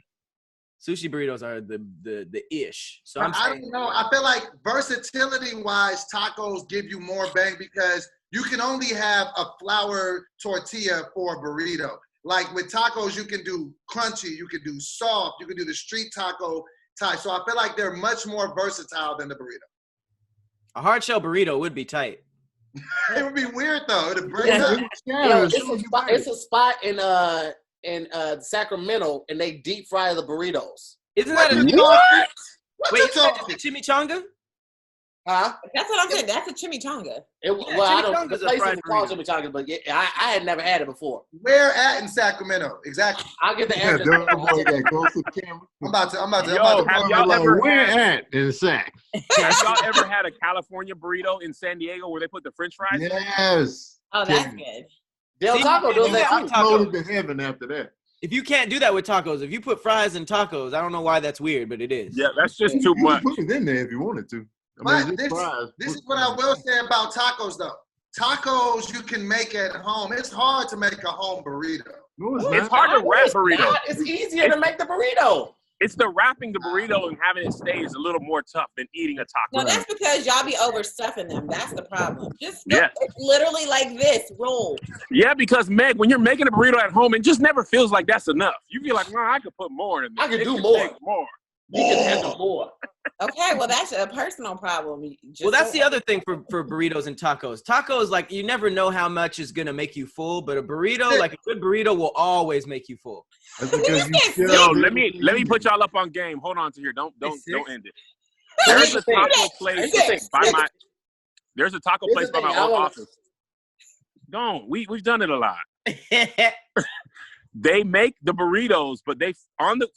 Sushi burritos are the ish. So I don't know. I feel like versatility wise, tacos give you more bang because you can only have a flour tortilla for a burrito. Like with tacos, you can do crunchy, you can do soft, you can do the street taco type. So I feel like they're much more versatile than the burrito. A hard shell burrito would be tight. It would be weird though. It'd break up. It's a spot in Sacramento, and they deep fry the burritos. Isn't that a Wait, isn't that a chimichanga? Huh? That's what I'm saying. That's a chimichanga. I don't. The place is called chimichanga, but I had never had it before. Where at in Sacramento? Exactly. I'll get the address. I'm about to. Have y'all ever where at in Sac? Have y'all ever had a California burrito in San Diego where they put the French fries? Yes. Oh, that's good. Del Taco does that. I'm floated to heaven after that. If you can't do that with tacos, if you put fries in tacos, I don't know why that's weird, but it is. Yeah, that's just too much. Put it in there if you wanted to. But this is what I will say about tacos, though. Tacos you can make at home. It's hard to make a home burrito. No, it's hard to wrap burrito. It's easier to make the burrito. It's the wrapping the burrito and having it stay is a little more tough than eating a taco. No, that's because y'all be overstuffing them. That's the problem. Just it's literally like this. Roll. Yeah, because Meg, when you're making a burrito at home, it just never feels like that's enough. You feel like, no, I could put more in there. I could do more. You can handle more. Okay, well, that's a personal problem. Well, that's the other thing for burritos and tacos. Tacos, like, you never know how much is going to make you full, but a burrito, like a good burrito, will always make you full. That's because let me put y'all up on game. Hold on to here. Don't end it. There's a taco place There's a taco place by my old office. We've done it a lot. They make the burritos, but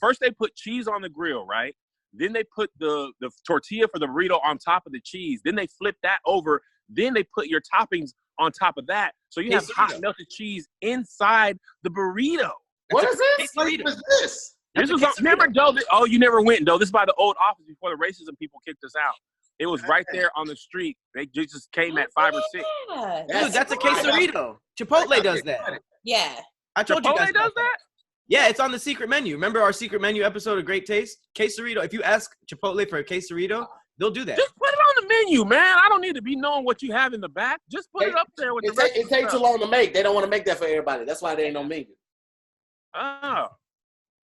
first they put cheese on the grill, right? Then they put the tortilla for the burrito on top of the cheese. Then they flip that over. Then they put your toppings on top of that. So you have hot melted cheese inside the burrito. What is this? What is this? This was remember, Doe? Oh, you never went, Doe. This is by the old office before the racism people kicked us out. It was right there on the street. They just came at 5 or 6. Dude, that's a quesarito. Chipotle does that. Yeah. I told you Chipotle does that? Yeah, it's on the secret menu. Remember our secret menu episode of Great Taste? Quesarito. If you ask Chipotle for a quesarito, they'll do that. Just put it on the menu, man. I don't need to be knowing what you have in the back. Just put it up there with the rest It takes too long to make. They don't want to make that for everybody. That's why they ain't no menu. Oh.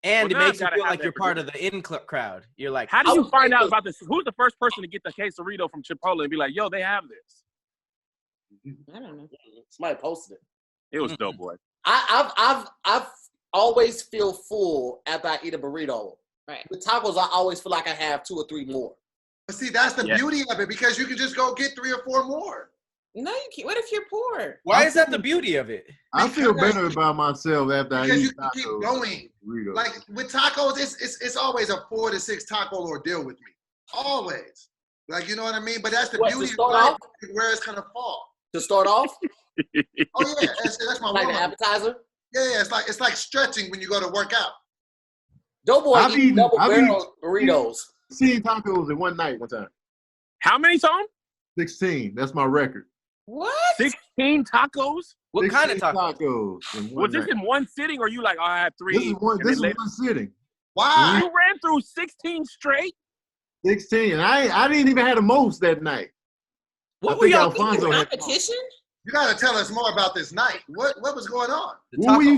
And it makes you feel like you're part of the crowd. You're like, how do you find out about this? Who's the first person to get the quesarito from Chipotle and be like, yo, they have this? I don't know. Somebody posted it. It was DoBoy. I've always feel full after I eat a burrito. Right. With tacos, I always feel like I have 2 or 3 more. But see, that's the beauty of it because you can just go get 3 or 4 more. No, you can't. What if you're poor? Why is that the beauty of it? I feel better about myself after I eat tacos. Because you can keep going. Burritos. Like with tacos, it's always a 4 to 6 taco ordeal with me. Always. Like, you know what I mean? But that's the beauty of life, where it's going to fall. To start off? Oh, yeah. That's my like an appetizer? Yeah, it's like stretching when you go to work out. DoBoy eats double barrel burritos. 16 tacos in one night, one time. How many, Tom? 16. That's my record. What? 16 tacos? What kind of tacos? Was this in one sitting or you like, oh, I have 3? This is one sitting. Why? You ran through 16 straight? 16. I didn't even have the most that night. What were y'all Alfonso competition? You got to tell us more about this night. What was going on? Well, we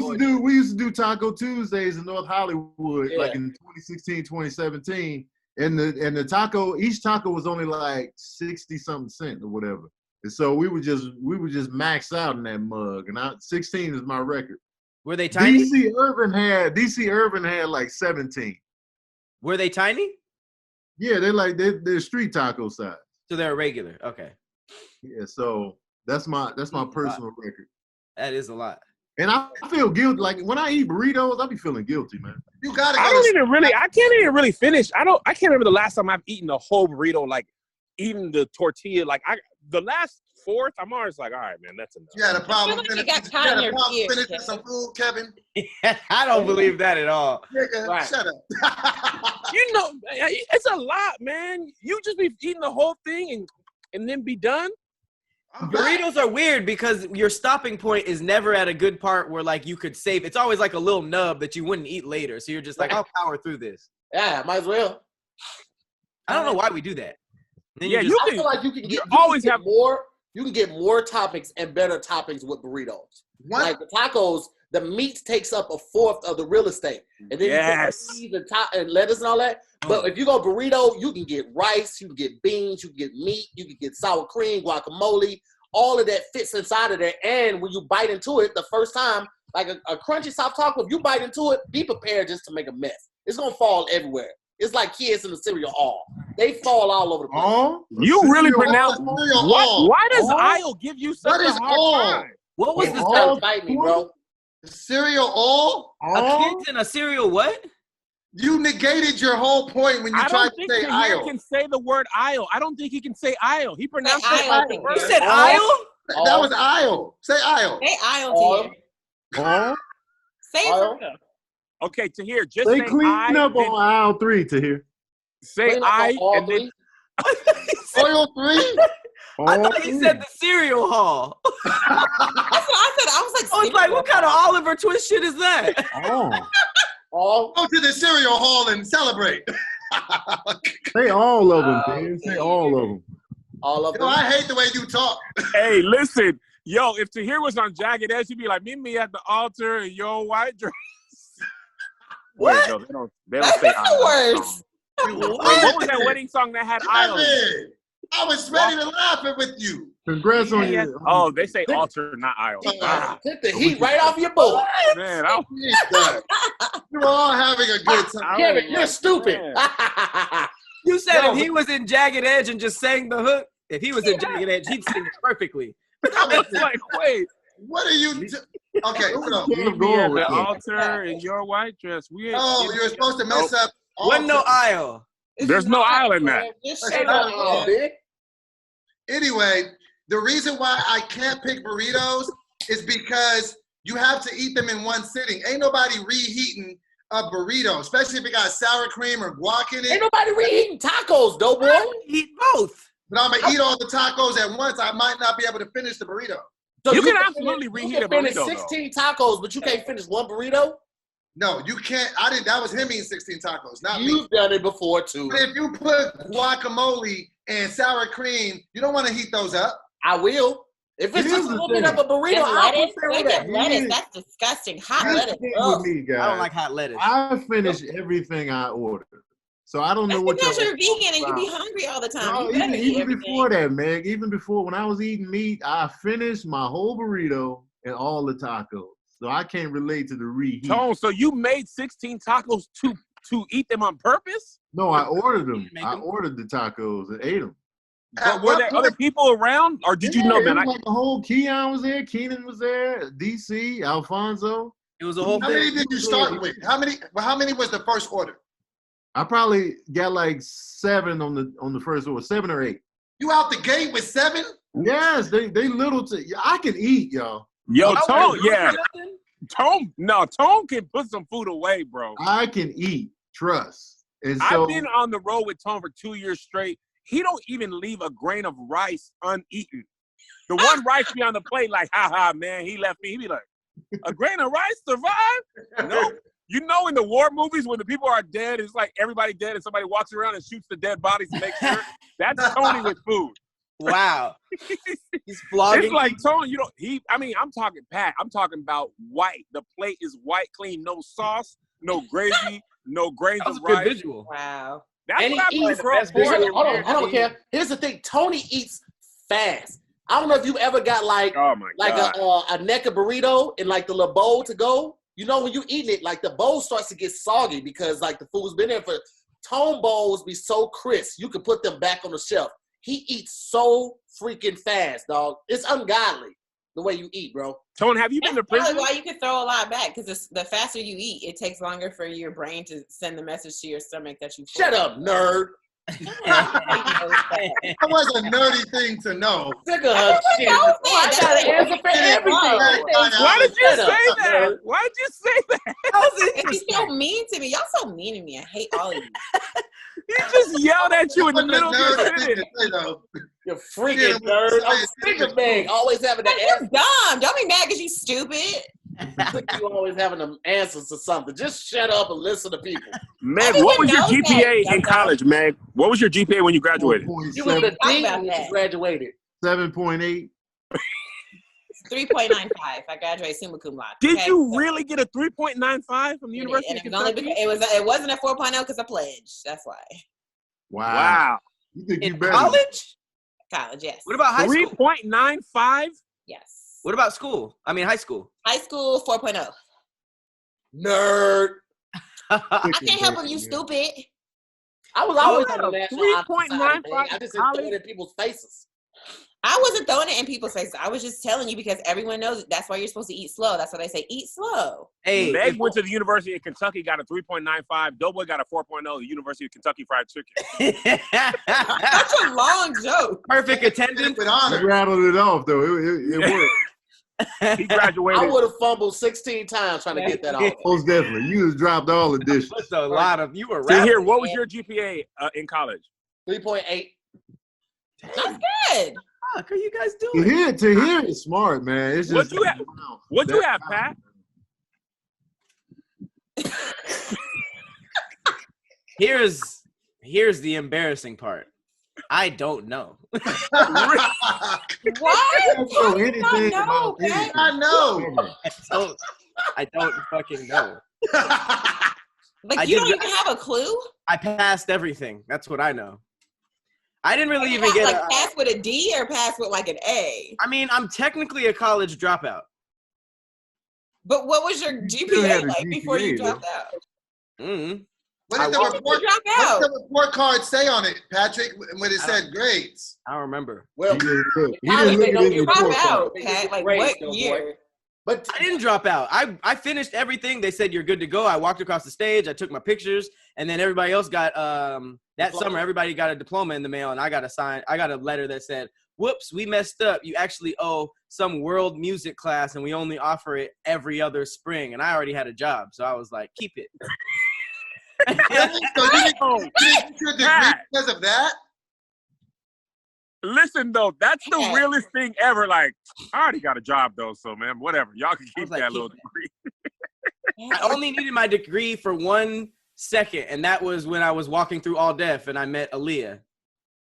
used to do Taco Tuesdays in North Hollywood, like in 2016, 2017. And the taco, each taco was only like 60-something cents or whatever. And so we would just max out in that mug. And 16 is my record. Were they tiny? DC Urban had like 17. Were they tiny? Yeah, they're street taco size. So they're regular. Okay. Yeah, so that's my personal record. That is a lot. And I feel guilty. Like when I eat burritos, I be feeling guilty, man. You gotta. I can't even really finish. I can't remember the last time I've eaten a whole burrito, like eating the tortilla. Like the last fourth, I'm always like, all right, man, that's enough. You had a problem finishing some food, Kevin? I don't believe that at all. Nigga, Right. shut up. You know, it's a lot, man. You just be eating the whole thing and then be done. Burritos are weird because your stopping point is never at a good part where like you could save. It's always like a little nub that you wouldn't eat later. So you're just like, I'll power through this. Yeah, might as well. I don't know why we do that. Then Yeah, I feel like you can get more. You can get more toppings and better toppings with burritos. What? Like the tacos, the meat takes up a fourth of the real estate, and then you put cheese and and lettuce and all that. But if you go burrito, you can get rice, you can get beans, you can get meat, you can get sour cream, guacamole. All of that fits inside of there. And when you bite into it the first time, like a crunchy soft taco, if you bite into it, be prepared just to make a mess. It's gonna fall everywhere. It's like kids in the cereal all. They fall all over the place. All? You really pronounce all. Why does aisle give you such a hard time? What was this? Don't bite me, bro. Cereal all? A kid's in a cereal what? You negated your whole point when you tried to say I aisle. don't think Tahir can say the word aisle. I don't think he can say aisle. He pronounced it aisle. like You said aisle? That was aisle. Say aisle. Say aisle to you. All? Say it for real. Okay, Tahir, just They say clean I. up on aisle 3 to here. Say Clean up I on all and then Oil 3? I thought he said the cereal hall. That's what I said. I was like, What kind of Oliver Twist shit is that? All. Go to the cereal hall and celebrate. Say all of them, man. Say all of them. All of Yo, them. I hate the way you talk. hey, listen, yo, if Tahir was on Jagged Edge, he'd be like, meet me at the altar in your white dress. What? Wait, no, they don't say aisle. words. Wait, what was that wedding song that had aisle? I was ready to laugh it with you. Congrats on you. Oh, they say altar, not aisle. Took the heat right off your boat. Man, You're all having a good time. Kevin, you're stupid. You said if he was in Jagged Edge and just sang the hook, if he was in Jagged Edge, he'd sing it perfectly. I was like, wait. What are you okay, so Meet me at the altar in your white dress. We ain't you're supposed to mess up. Wasn't no aisle. There's no aisle in that. Anyway, the reason why I can't pick burritos is because you have to eat them in one sitting. Ain't nobody reheating a burrito, especially if it got sour cream or guac in it. Ain't nobody reheating tacos, though, boy. Eat both. But I'm gonna eat all the tacos at once. I might not be able to finish the burrito. So You can absolutely reheat a finish burrito, 16 tacos, but you can't finish one burrito? No, you can't. I didn't. That was him eating 16 tacos, not me. You've done it before, too. But if you put guacamole and sour cream, you don't want to heat those up. I will. If it's just a little bit of a burrito, I'll lettuce, consider that. lettuce, that's disgusting. Hot lettuce. With me, guys. I don't like hot lettuce. I finish everything I order. So I don't know what because you're vegan and you be hungry all the time. No, even before that, Meg. Even before when I was eating meat, I finished my whole burrito and all the tacos. So I can't relate to the reheat. Tone, so you made 16 tacos to eat them on purpose? No, I ordered them. I ordered the tacos and ate them. But were there other people around, or did you know that? Like the whole Keon was there, Keenan was there, DC, Alfonso. It was a whole How many did you start with? How many was the first order? I probably got like 7 on the first order, 7 or 8. You out the gate with 7? Yes, they little. I can eat, y'all. Yo, Tone, yeah. Tone can put some food away, bro. I can eat, trust. And so, I've been on the road with Tone for 2 years straight. He don't even leave a grain of rice uneaten. The one rice be on the plate like, ha, man, he left me. He be like, a grain of rice survived? No. You know in the war movies when the people are dead, it's like everybody dead and somebody walks around and shoots the dead bodies to make sure? That's Tony with food. Wow. He's flogging. It's like Tony, I'm talking Pat. I'm talking about white. The plate is white, clean, no sauce, no gravy, no grains of rice. Good visual. Wow. That's And what he I'm eats. Hold I don't care. Here's the thing. Tony eats fast. I don't know if you ever got a neck of burrito in like the little bowl to go. You know, when you eating it, like the bowl starts to get soggy because like the food's been there for. Tone bowls be so crisp, you can put them back on the shelf. He eats so freaking fast, dog. It's ungodly the way you eat, bro. Tone, have you been to prison? That's why you can throw a lot back because the faster you eat, it takes longer for your brain to send the message to your stomach that you. Shut up, nerd. That was a nerdy thing to know. Sick of her shit. I got an answer for everything. Why did you say that? Why did you say that? He's so mean to me. Y'all so mean to me. I hate all of you. He just yelled at you in the middle of your sentence. You're freaking nerd. I'm sick of Meg always having that answer. Dumb. Don't be mad because you stupid. You always having them answers to something. Just shut up and listen to people. Meg, what was your GPA in college, Meg? What was your GPA when you graduated? You were the dean when you graduated. 7.8. 3.95. I graduated summa cum laude. Did you really get a 3.95 from the University of Kentucky? It wasn't a 4.0 because I pledged. That's why. Wow. You think you better? College? College, yes. What about high school? 3.95? Yes. What about school? I mean, high school. High school, 4.0. Nerd. I can't help if you stupid. I was always on the 3.95. I just throw it in people's faces. I wasn't throwing it in people's faces. I was just telling you because everyone knows that's why you're supposed to eat slow. That's why they say eat slow. Hey, Meg went to the University of Kentucky, got a 3.95. DoBoy got a 4.0. The University of Kentucky Fried Chicken. That's a long joke. Perfect attendance. With honor. You rattled it off though. It worked. He graduated. I would have fumbled 16 times trying to get that off. Most definitely. You just dropped all the dishes. That's a lot of you were Tahir, what was your GPA in college? 3.8. That's good. What are you guys doing? Tahir is smart, man. It's just What'd you have, Pat? Here's the embarrassing part. I don't know. What? I know. I don't fucking know. Like you don't even have a clue? I passed everything. That's what I know. I didn't really even get like pass with a D or pass with like an A. I mean, I'm technically a college dropout. But what was your GPA like before you dropped out? Mm-hmm. What did the report card say on it, Patrick, when it said grades? I don't remember. Well, he didn't look at his report card. Pat, like what year? But I didn't drop out. I finished everything. They said you're good to go. I walked across the stage. I took my pictures, and then everybody else got that summer. Everybody got a diploma in the mail, and I got a letter that said, "Whoops, we messed up. You actually owe some world music class, and we only offer it every other spring." And I already had a job, so I was like, "Keep it." So you didn't get your degree because of that? Listen, though, that's the realest thing ever. Like, I already got a job, though, so, man, whatever. Y'all can keep that little degree. I only needed my degree for 1 second, and that was when I was walking through All Def, and I met Aaliyah.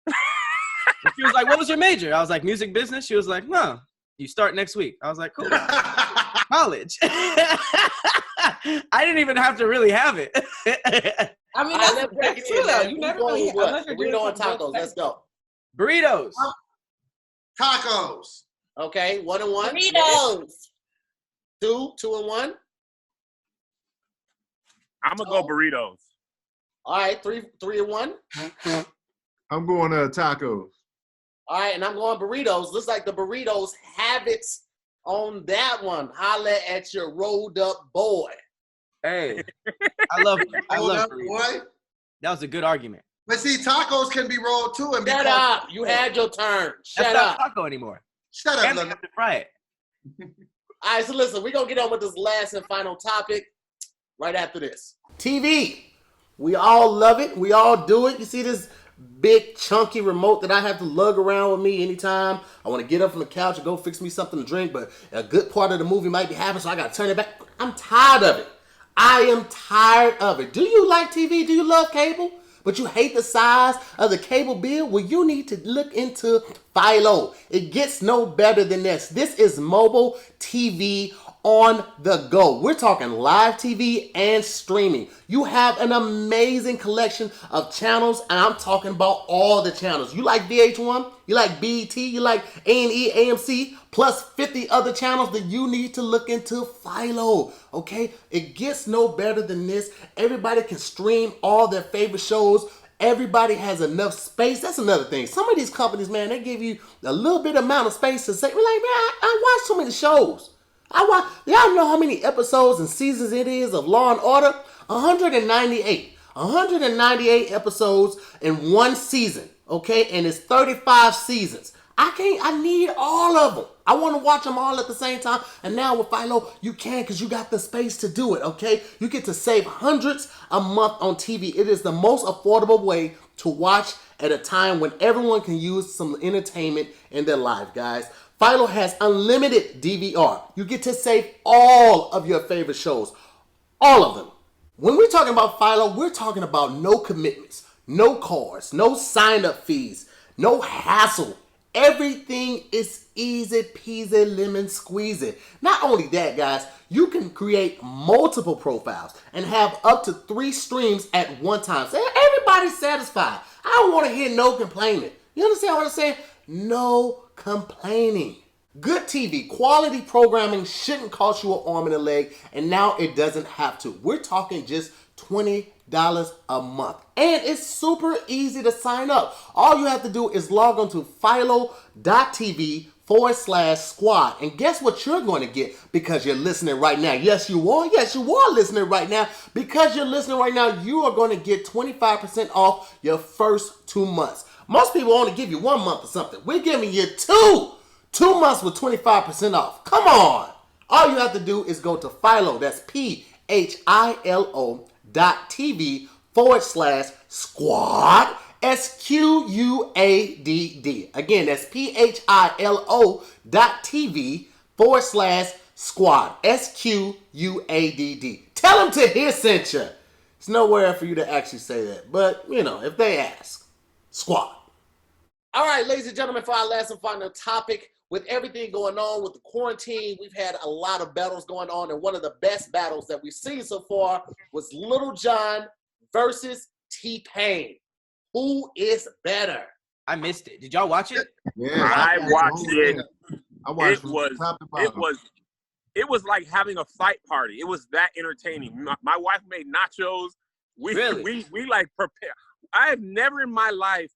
And she was like, "What was your major?" I was like, "Music business." She was like, "No, you start next week." I was like, "Cool." College. I didn't even have to really have it. I mean, that's true, though. You never really have it. Burrito and tacos. Let's go. Burritos. Tacos. Okay, 1 and 1. Burritos. 2 and 1. I'm going to go burritos. All right, 3 and 1. I'm going tacos. All right, and I'm going burritos. Looks like the burritos have it on that one. Holla at your rolled up boy. Hey, I love burritos. Boy. That was a good argument. But see, tacos can be rolled too. And Shut up. You had your turn. Shut up. That's not taco anymore. Shut up. And they have to fry it. All right, so listen, we're going to get on with this last and final topic right after this. TV. We all love it. We all do it. You see this big chunky remote that I have to lug around with me anytime I want to get up from the couch and go fix me something to drink, but a good part of the movie might be happening, so I got to turn it back. I'm tired of it. I am tired of it. Do you like TV? Do you love cable? But you hate the size of the cable bill? Well, you need to look into Philo. It gets no better than this. This is mobile TV on the go. We're talking live TV and streaming. You have an amazing collection of channels, and I'm talking about all the channels. You like VH1, you like BET, you like A&E, AMC, plus 50 other channels that you need to look into Philo, okay? It gets no better than this. Everybody can stream all their favorite shows. Everybody has enough space. That's another thing. Some of these companies, man, they give you a little bit amount of space to say, we're like, man, I watch so many shows. Y'all know how many episodes and seasons it is of Law and Order? 198. 198 episodes in one season, okay? And it's 35 seasons. I need all of them. I want to watch them all at the same time. And now with Philo, you can because you got the space to do it, okay? You get to save hundreds a month on TV. It is the most affordable way to watch at a time when everyone can use some entertainment in their life, guys. Philo has unlimited DVR. You get to save all of your favorite shows. All of them. When we're talking about Philo, we're talking about no commitments, no cards, no sign-up fees, no hassle. Everything is easy peasy lemon squeezy. Not only that, guys, you can create multiple profiles and have up to 3 streams at one time. So everybody's satisfied. I don't want to hear no complaining. You understand what I'm saying? No complaining. Good TV, quality programming shouldn't cost you an arm and a leg, and now it doesn't have to. We're talking just $20 a month. And it's super easy to sign up. All you have to do is log on to philo.tv/SquADD. And guess what you're going to get because you're listening right now? Yes, you are. Yes, you are listening right now. Because you're listening right now, you are going to get 25% off your first 2 months. Most people only give you 1 month or something. We're giving you 2 months with 25% off. Come on. All you have to do is go to Philo. That's PHILO.TV/SquADD. SQUADD. Again, that's PHILO.TV/SquADD. SQUADD. Tell them Tahir sent you. It's nowhere for you to actually say that. But, you know, if they ask, SquADD. All right, ladies and gentlemen, for our last and final topic, with everything going on with the quarantine, we've had a lot of battles going on, and one of the best battles that we've seen so far was Lil Jon versus T-Pain. Who is better? I missed it. Did y'all watch it? Yeah, I watched it. I watched It was like having a fight party. It was that entertaining. My wife made nachos. We like prepare. I have never in my life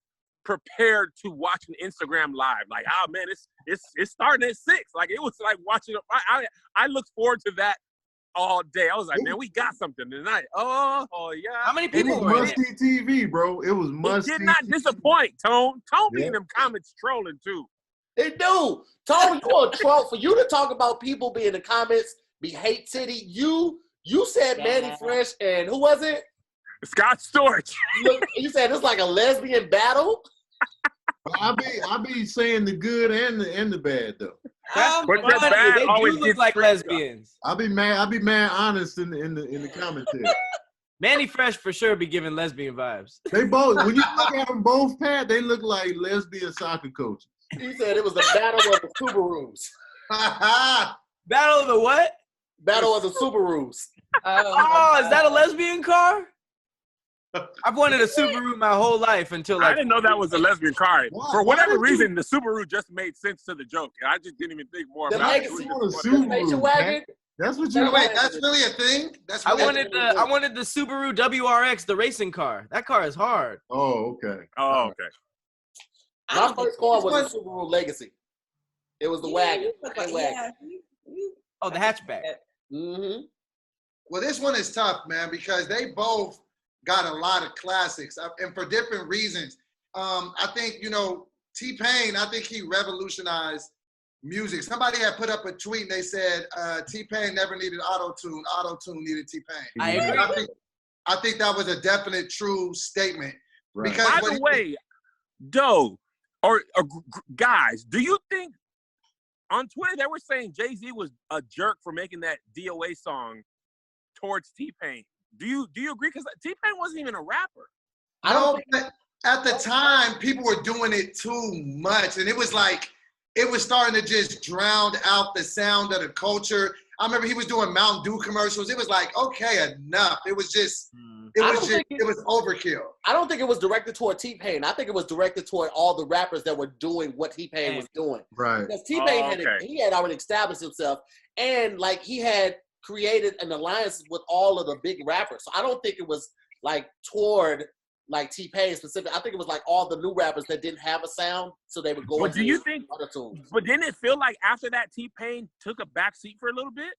prepared to watch an Instagram live. Like, oh man, it's starting at 6. Like, it was like watching. I look forward to that all day. I was like, man, we got something tonight. Oh yeah. How many people were in it? Must-see TV, bro. It was must-see. It did not disappoint, Tone. Tone be in them comments trolling too. They do. Tone, you a troll. For you to talk about people be in the comments, be hate city. You said Manny Fresh and who was it? Scott Storch. You said it's like a lesbian battle. I be saying the good and the bad though. That's but funny. bad They always do look gets like straight up. lesbians. I be mad honest in the commentary. Manny Fresh for sure be giving lesbian vibes. They both, when you look at them both, Pat, they look like lesbian soccer coaches. He said it was the battle of the Subarus. Battle of the what? Battle of the Subarus. Oh, is that a lesbian car? I've wanted a Subaru my whole life until like I didn't know that was a lesbian car. Why- For why whatever did you- reason, the Subaru just made sense to the joke. I just didn't even think more The about it. legacy It on was the just funny. station wagon. That's what you. Wait, that's really a thing? That's I really wanted the Subaru WRX, the racing car. That car is hard. Oh, okay. Oh, okay. My first car was a Subaru Legacy. It was the wagon. Oh, the hatchback. Mm-hmm. Well, this one is tough, man, because they both got a lot of classics, and for different reasons. I think, T-Pain, I think he revolutionized music. Somebody had put up a tweet and they said T-Pain never needed auto-tune. Auto-tune needed T-Pain. I agree. I think that was a definite true statement. Right. Because By the way, guys, do you think on Twitter they were saying Jay-Z was a jerk for making that DOA song towards T-Pain? Do you agree? Because T-Pain wasn't even a rapper. I don't think at the time, people were doing it too much. And it was like, it was starting to just drown out the sound of the culture. I remember he was doing Mountain Dew commercials. It was like, okay, enough. It was just, it was overkill. I don't think it was directed toward T-Pain. I think it was directed toward all the rappers that were doing what T-Pain was doing. Right. Because T-Pain okay. had already established himself, and like he had created an alliance with all of the big rappers. So I don't think it was like toward like T-Pain specific. I think it was like all the new rappers that didn't have a sound, so they would go. But do you think? Auto-tune. But didn't it feel like after that T-Pain took a back seat for a little bit?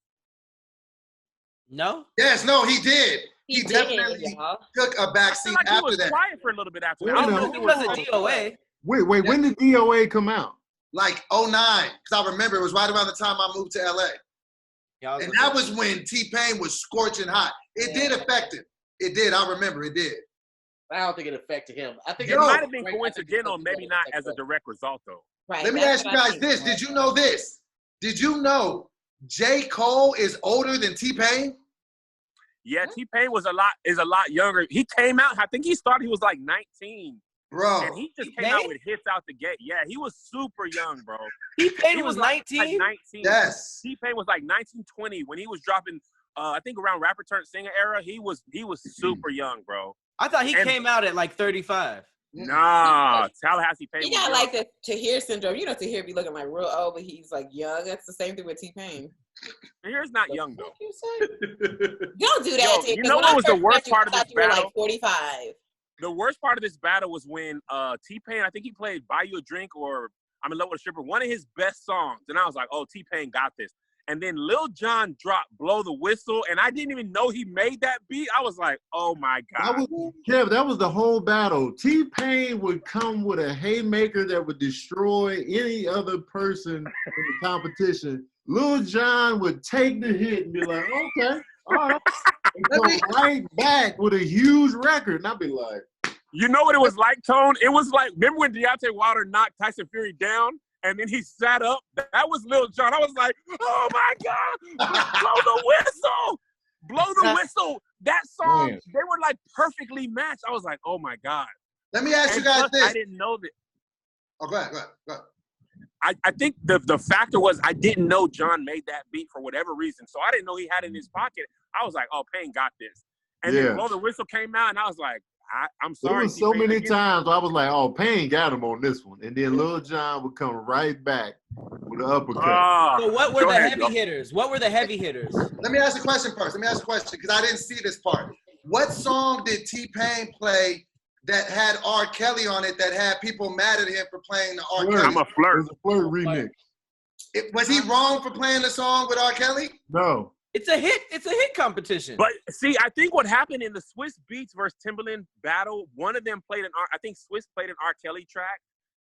No? Yes, no, he did. He definitely took a backseat like after he was that. quiet for a little bit after that. I don't know. He wasn't DOA. Wait, when did DOA come out? Like 09, because I remember it was right around the time I moved to LA. And that was when T-Pain was scorching hot. It did affect him. It did. I remember it did. I don't think it affected him. I think it might have been coincidental, maybe not as a direct result, though. Right. Let me ask you guys this. Did you know this? Did you know J. Cole is older than T-Pain? Yeah, T-Pain is a lot younger. He came out, I think he was like 19. Bro. And he just came out with hits out the gate. Yeah, he was super young, bro. T-Pain was 19? Like 19. Yes. T-Pain was like 19, 20 when he was dropping, I think around Rapper Turned Singer era, he was super young, bro. I thought he came out at like 35. Nah, Tallahassee Pain. He got like the Tahir syndrome. You know, Tahir be looking like real old, but he's like young. That's the same thing with T-Pain. Tahir's not young, though. Don't do that. Yo, you know what was the worst part of this battle? Like 45. The worst part of this battle was when T-Pain, I think he played Buy You a Drink or I'm in Love with a Stripper, one of his best songs. And I was like, oh, T-Pain got this. And then Lil Jon dropped Blow the Whistle, and I didn't even know he made that beat. I was like, oh, my God. That was the whole battle. T-Pain would come with a haymaker that would destroy any other person in the competition. Lil Jon would take the hit and be like, okay, all right. And come right back with a huge record. And I'd be like. You know what it was like, Tone? It was like, remember when Deontay Wilder knocked Tyson Fury down? And then he sat up. That was Lil Jon. I was like, oh my God, blow the whistle. Blow the whistle. That song, they were like perfectly matched. I was like, oh my God. Let me ask you guys this. I didn't know that. Oh, go ahead. I think the factor was I didn't know Jon made that beat for whatever reason. So I didn't know he had it in his pocket. I was like, oh, Pain got this. And then Blow the Whistle came out, and I was like, I'm sorry. There was so many times I was like, oh, Pain got him on this one. And then Lil Jon would come right back with an uppercut. So what were the heavy hitters? What were the heavy hitters? Let me ask a question first. Let me ask a question because I didn't see this part. What song did T-Pain play that had R. Kelly on it that had people mad at him for playing the R. Kelly? I'm a Flirt. It was a Flirt remix. Was he wrong for playing the song with R. Kelly? No. It's a hit. It's a hit competition. But see, I think what happened in the Swiss Beats versus Timbaland battle, one of them played I think Swiss played an R. Kelly track,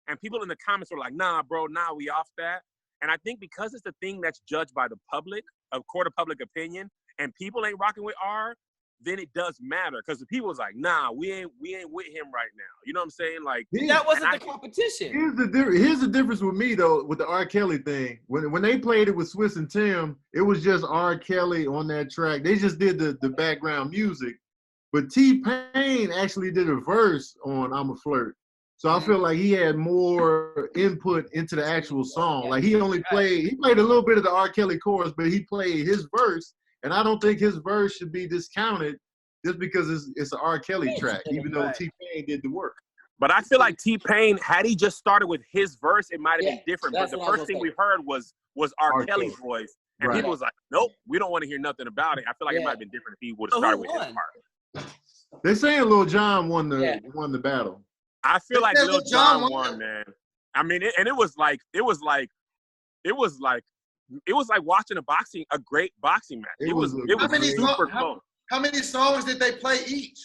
and people in the comments were like, nah, bro, we off that. And I think because it's a thing that's judged by the public, a court of public opinion, and people ain't rocking with R, then it does matter. Because the people was like, nah, we ain't with him right now. You know what I'm saying? Like that wasn't the competition. Here's the difference with me though, with the R. Kelly thing. When they played it with Swiss and Tim, it was just R. Kelly on that track. They just did the background music. But T-Pain actually did a verse on I'm a Flirt. So I feel like he had more input into the actual song. Like he played a little bit of the R. Kelly chorus, but he played his verse. And I don't think his verse should be discounted just because it's an R. Kelly track, even though T-Pain did the work. But I feel like T-Pain, had he just started with his verse, it might have been different. But the first thing we heard was R. Kelly's voice. And people was like, nope, we don't want to hear nothing about it. I feel like it might have been different if he would have started with his part. They're saying Lil Jon won the battle. I feel like Lil Jon won, man. I mean, it was like watching a great boxing match. It was super close. How many songs did they play each?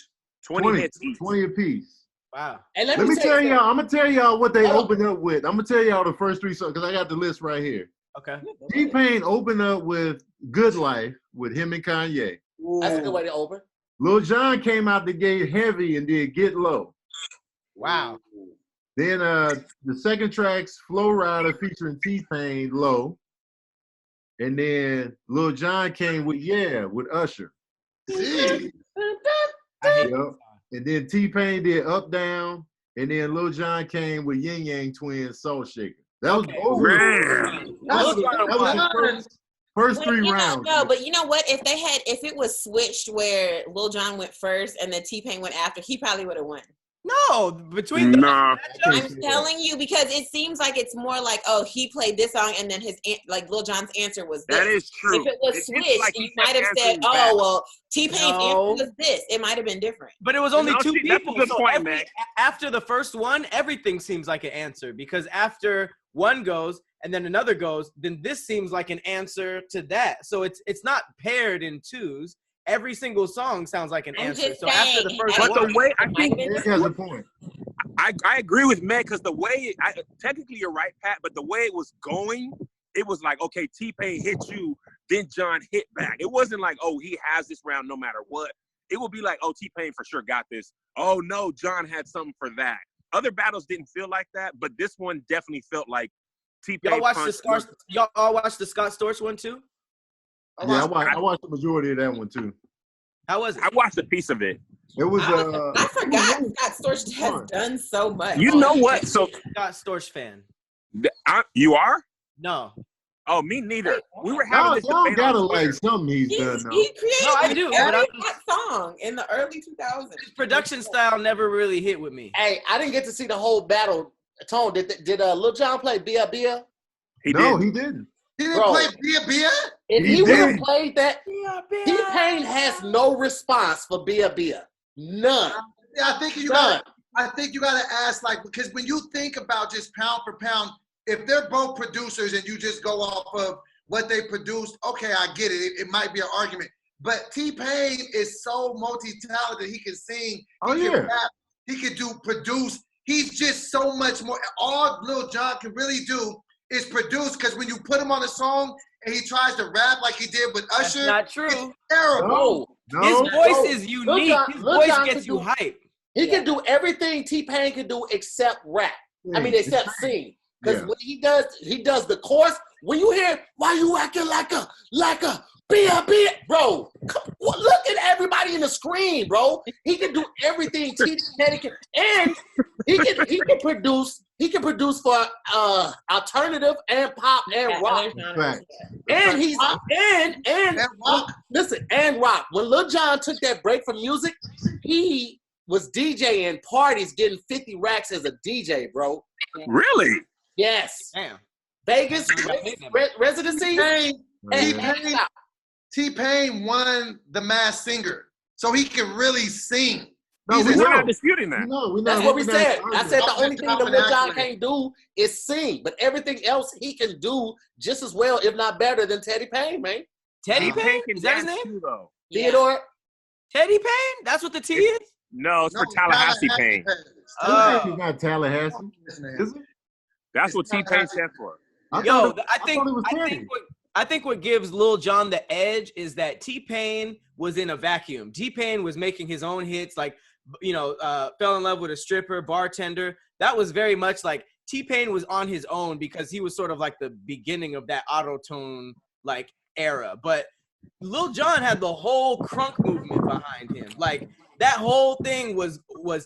20 hits each. 20 apiece. Wow. And let me tell y'all, I'm gonna tell y'all what they opened up with. I'm gonna tell y'all the first three songs because I got the list right here. Okay. T-Pain opened up with Good Life with him and Kanye. Ooh. That's a good way to open. Lil Jon came out the gate heavy and did Get Low. Wow. Then the second track's Flow Rider featuring T-Pain, Low. And then Lil Jon came with with Usher. See? And then T-Pain did Up Down. And then Lil Jon came with Yin Yang Twins, Soul Shaker. That was over. That was the first three rounds. No, but you know what? If it was switched where Lil Jon went first and then T-Pain went after, he probably would have won. No, between the I'm telling you because it seems like it's more like, oh, he played this song and then Lil Jon's answer was this. That is true. If it was switched, like you might have said, oh, well, T-Pain's answer was this. It might have been different. But it was only two people. That's a good point, man. After the first one, everything seems like an answer because after one goes and then another goes, then this seems like an answer to that. So it's not paired in twos. every single song sounds like an I'm answer. just So after the saying. first But one, the way I think Meg has a point. I agree with Meg because the way technically you're right, Pat, but the way it was going, it was like, okay, T-Pain hit you, then John hit back. It wasn't like, oh, he has this round no matter what. It would be like, oh, T-Pain for sure got this. Oh no, John had something for that. Other battles didn't feel like that, but this one definitely felt like T-Pain. Y'all all watched the Scott Storch one too? Yeah, I watched the majority of that one too. How was it? I watched a piece of it. It was. I forgot Scott Storch has done so much. You know what? So Scott Storch fan. You are? No. Oh, me neither. We were having this y'all debate gotta on like Twitter. something he's done. He created No, I do, but every hot song in the early 2000s. His production style never really hit with me. Hey, I didn't get to see the whole battle. Tone, did Lil Jon play Bia Bia? He No, did. he didn't. He didn't play Bia Bia? If He he would have did. played that, T-Pain has no response for Bia Bia. None. Yeah, I think you got to ask, like, because when you think about just pound for pound, if they're both producers and you just go off of what they produced, okay, I get it. It might be an argument. But T-Pain is so multi-talented. He can sing, he can rap, he can produce. He's just so much more. All Lil Jon can really do is produce, because when you put him on a song and he tries to rap like he did with Usher, That's not true. it's terrible. No. His voice is unique. His voice gets you hype. He can do everything T-Pain can do except rap. I mean, except sing. Because when he does the chorus. When you hear, why you acting like a Bia, bro, look at everybody in the screen, bro. He can do everything T-Pain can, and he can produce for alternative and pop and rock. And he's and rock. Listen, and rock. When Lil Jon took that break from music, he was DJing parties, getting 50 racks as a DJ, bro. Really? Yes. Damn. Vegas residency. T-Pain won the Masked Singer, so he can really sing. No, we're not disputing that. No, that's what we said. I said the only thing that Lil Jon can't do is sing, but everything else he can do just as well, if not better, than Teddy Payne, man. Teddy Payne? Is that his dance name? too, though. Theodore? Teddy Payne? That's what the T is? No, it's for Tallahassee Payne. He's not Tallahassee, is it? That's what T-Pain stands for. I think what gives Lil Jon the edge is that T-Pain was in a vacuum. T-Pain was making his own hits, like, Fell in Love with a Stripper, Bartender. That was very much like T-Pain was on his own because he was sort of like the beginning of that auto-tune like era. But Lil Jon had the whole crunk movement behind him. Like, that whole thing was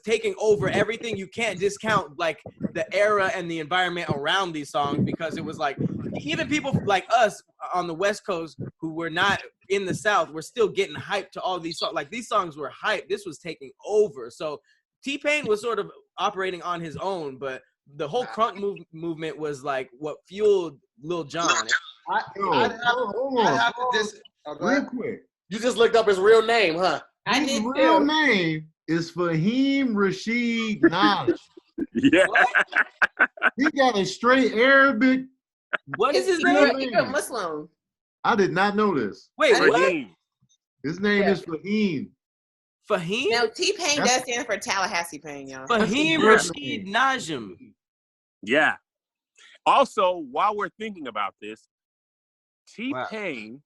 taking over everything. You can't discount like the era and the environment around these songs, because it was like even people like us on the West Coast who were not in the South were still getting hyped to all these songs. Like, these songs were hyped. This was taking over. So T-Pain was sort of operating on his own, but the whole crunk movement was like what fueled Lil Jon. Real quick. You just looked up his real name, huh? His real name is Fahim Rashid Naj. Yeah. He got a straight Arabic. What is his name? He's a Muslim. I did not know this. Wait, what? His name is Fahim. Fahim? No, T-Pain does stand for Tallahassee Pain, y'all. Fahim Rashid Najm. Yeah. Also, while we're thinking about this, T-Pain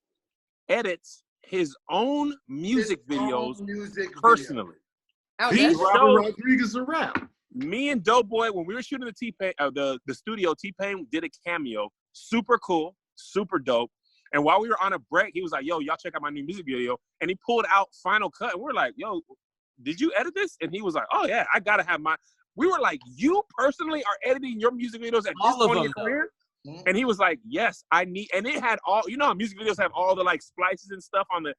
edits his own music videos personally. Oh, He Robert showed Rodriguez a rap. me and DoBoy, when we were shooting the T-Pain, the studio, T-Pain did a cameo. Super cool, super dope. And while we were on a break, he was like, yo, y'all check out my new music video. And he pulled out Final Cut. And we're like, yo, did you edit this? And he was like, oh, yeah, I got to have my. We were like, you personally are editing your music videos at this point in your career? And he was like, yes, I need. And it had all, you know how music videos have all the like splices and stuff on the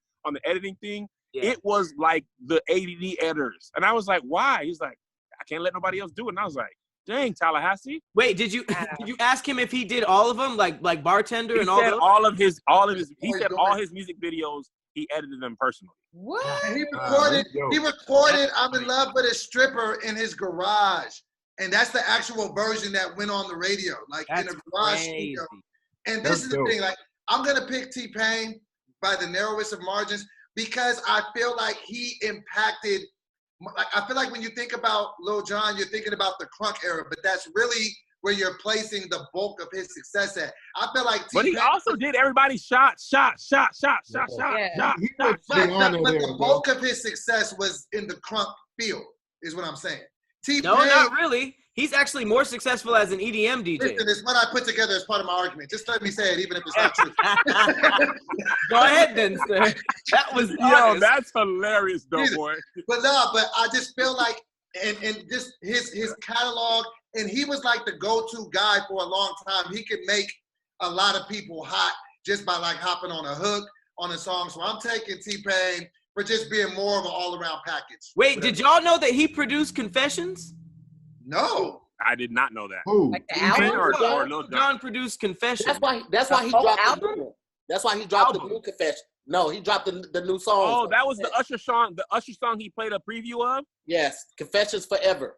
editing thing? Yeah. It was like the ADD editors. And I was like, why? He's like, I can't let nobody else do it. And I was like, dang, Tallahassee. Wait, did you ask him if he did all of them, like Bartender he and all said those? all of his he said all his music videos, he edited them personally. What? He recorded I'm in Love with a Stripper in his garage. And that's the actual version that went on the radio, like in a garage studio. And this is the thing, like, I'm gonna pick T-Pain by the narrowest of margins, because I feel like he impacted. I feel like when you think about Lil Jon, you're thinking about the crunk era, but that's really where you're placing the bulk of his success at. I feel like But he also did everybody shot. But the bulk of his success was in the crunk field, is what I'm saying. No, not really. He's actually more successful as an EDM DJ. Listen, it's what I put together as part of my argument. Just let me say it, even if it's not true. Go ahead then, sir. That was yo, that's hilarious, DoBoy. But I just feel like, and just his catalog, and he was like the go-to guy for a long time. He could make a lot of people hot just by like hopping on a hook on a song. So I'm taking T-Pain for just being more of an all-around package. Wait, did y'all know that he produced Confessions? No. I did not know that. Who? Like the album? Or Lil Jon produced Confessions. That's why he dropped the new one. That's why he dropped the new Confession. No, he dropped the new song. Oh, that was the Usher song. The Usher song he played a preview of. Yes, Confessions Forever.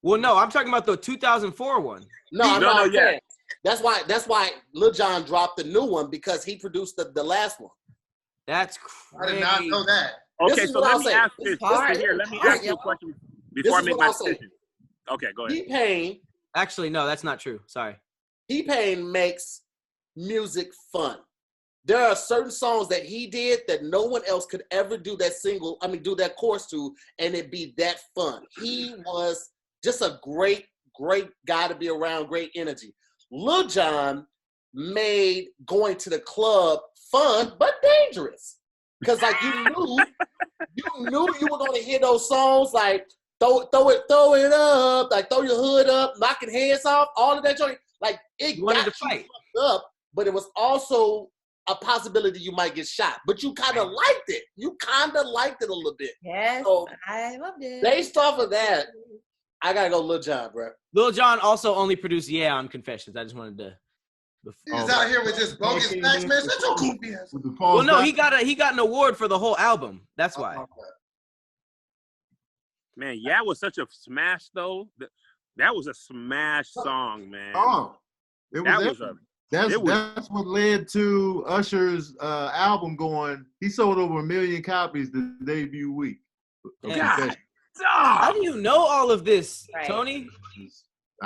Well, no, I'm talking about the 2004 one. No, yeah. That's why Lil Jon dropped the new one, because he produced the last one. That's crazy. I did not know that. Okay, so let me ask this. Here, let me ask you a question before I make my decision. Okay, go ahead. T-Pain. Actually, no, that's not true. Sorry. T-Pain makes music fun. There are certain songs that he did that no one else could ever do that chorus to, and it be that fun. He was just a great guy to be around, great energy. Lil Jon made going to the club fun but dangerous, because like you knew you were gonna hear those songs like throw it up, like throw your hood up, knocking heads off, all of that joint. Like it got you fucked up, but it was also a possibility you might get shot. But you kind of liked it. You kind of liked it a little bit. Yes, so, I loved it. Based off of that, I gotta go Lil Jon, bro. Lil Jon also only produced on Confessions. I just wanted to. He's out here with just bogus facts, man. Such a goofy ass. Well, no, he got an award for the whole album. That's why. Man, was such a smash though. That was a smash song, man. Oh, that's what led to Usher's album going. He sold over 1 million copies the debut week. God. How do you know all of this, Tony?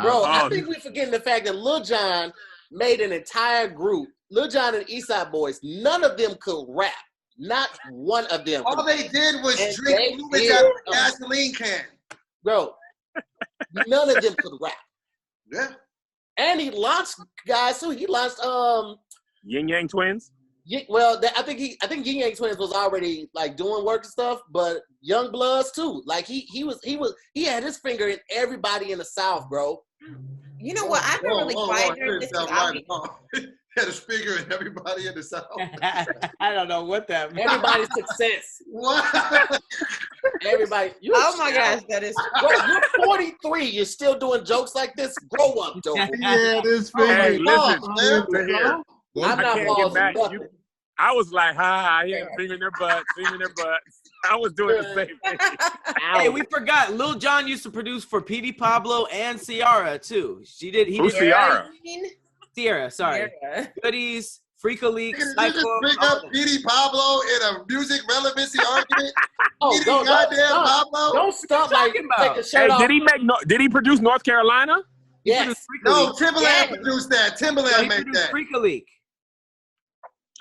Bro, I think we're forgetting the fact that Lil Jon made an entire group. Lil Jon and East Side Boys, none of them could rap. Not one of them. All they did was drink fluid out of a gasoline can. Bro, none of them could rap. Yeah. And he launched guys too. He launched Yin Yang Twins. Well, I think Yin Yang Twins was already like doing work and stuff, but Young Bloods too. Like he had his finger in everybody in the South, bro. You know what? I've been really quiet during this. Had his finger in everybody in the South. I don't know what that means. Everybody's success. What? Everybody. Oh my gosh, that is. Bro, you're 43. You're still doing jokes like this. Grow up, Joe. Yeah, this finger. Hey, listen, I'm not pausing. I was like, he had a finger in their butt, I was doing the same thing. Hey, we forgot. Lil Jon used to produce for P.D. Pablo and Ciara too. Who's Ciara? Ciara, sorry. Goodies, Freak a Leak, Did you just bring up P.D. Pablo in a music relevancy argument? Pablo? Don't stop like take a shirt off. Did he produce North Carolina? Yes. No, Timberland produced that. Timberland made that. Freak a Leak.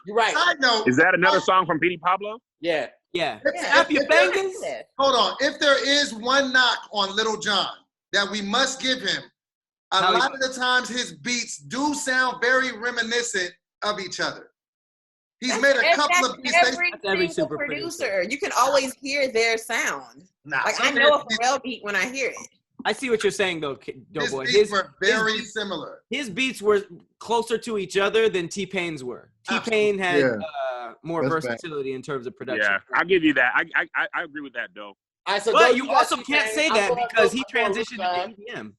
You're right. Side note, is that another song from P.D. Pablo? Yeah. Snap your fingers. Hold on. If there is one knock on Lil Jon that we must give him, a lot of the times his beats do sound very reminiscent of each other. He's made a couple of beats. Every single producer, you can always hear their sound. Like I know a Pharrell beat when I hear it. I see what you're saying, though, DoBoy. His beats were very similar. His beats were closer to each other than T-Pain's were. T-Pain had more versatility in terms of production. Yeah, I'll give you that. I agree with that, though. But you also can't say that because he transitioned to EDM.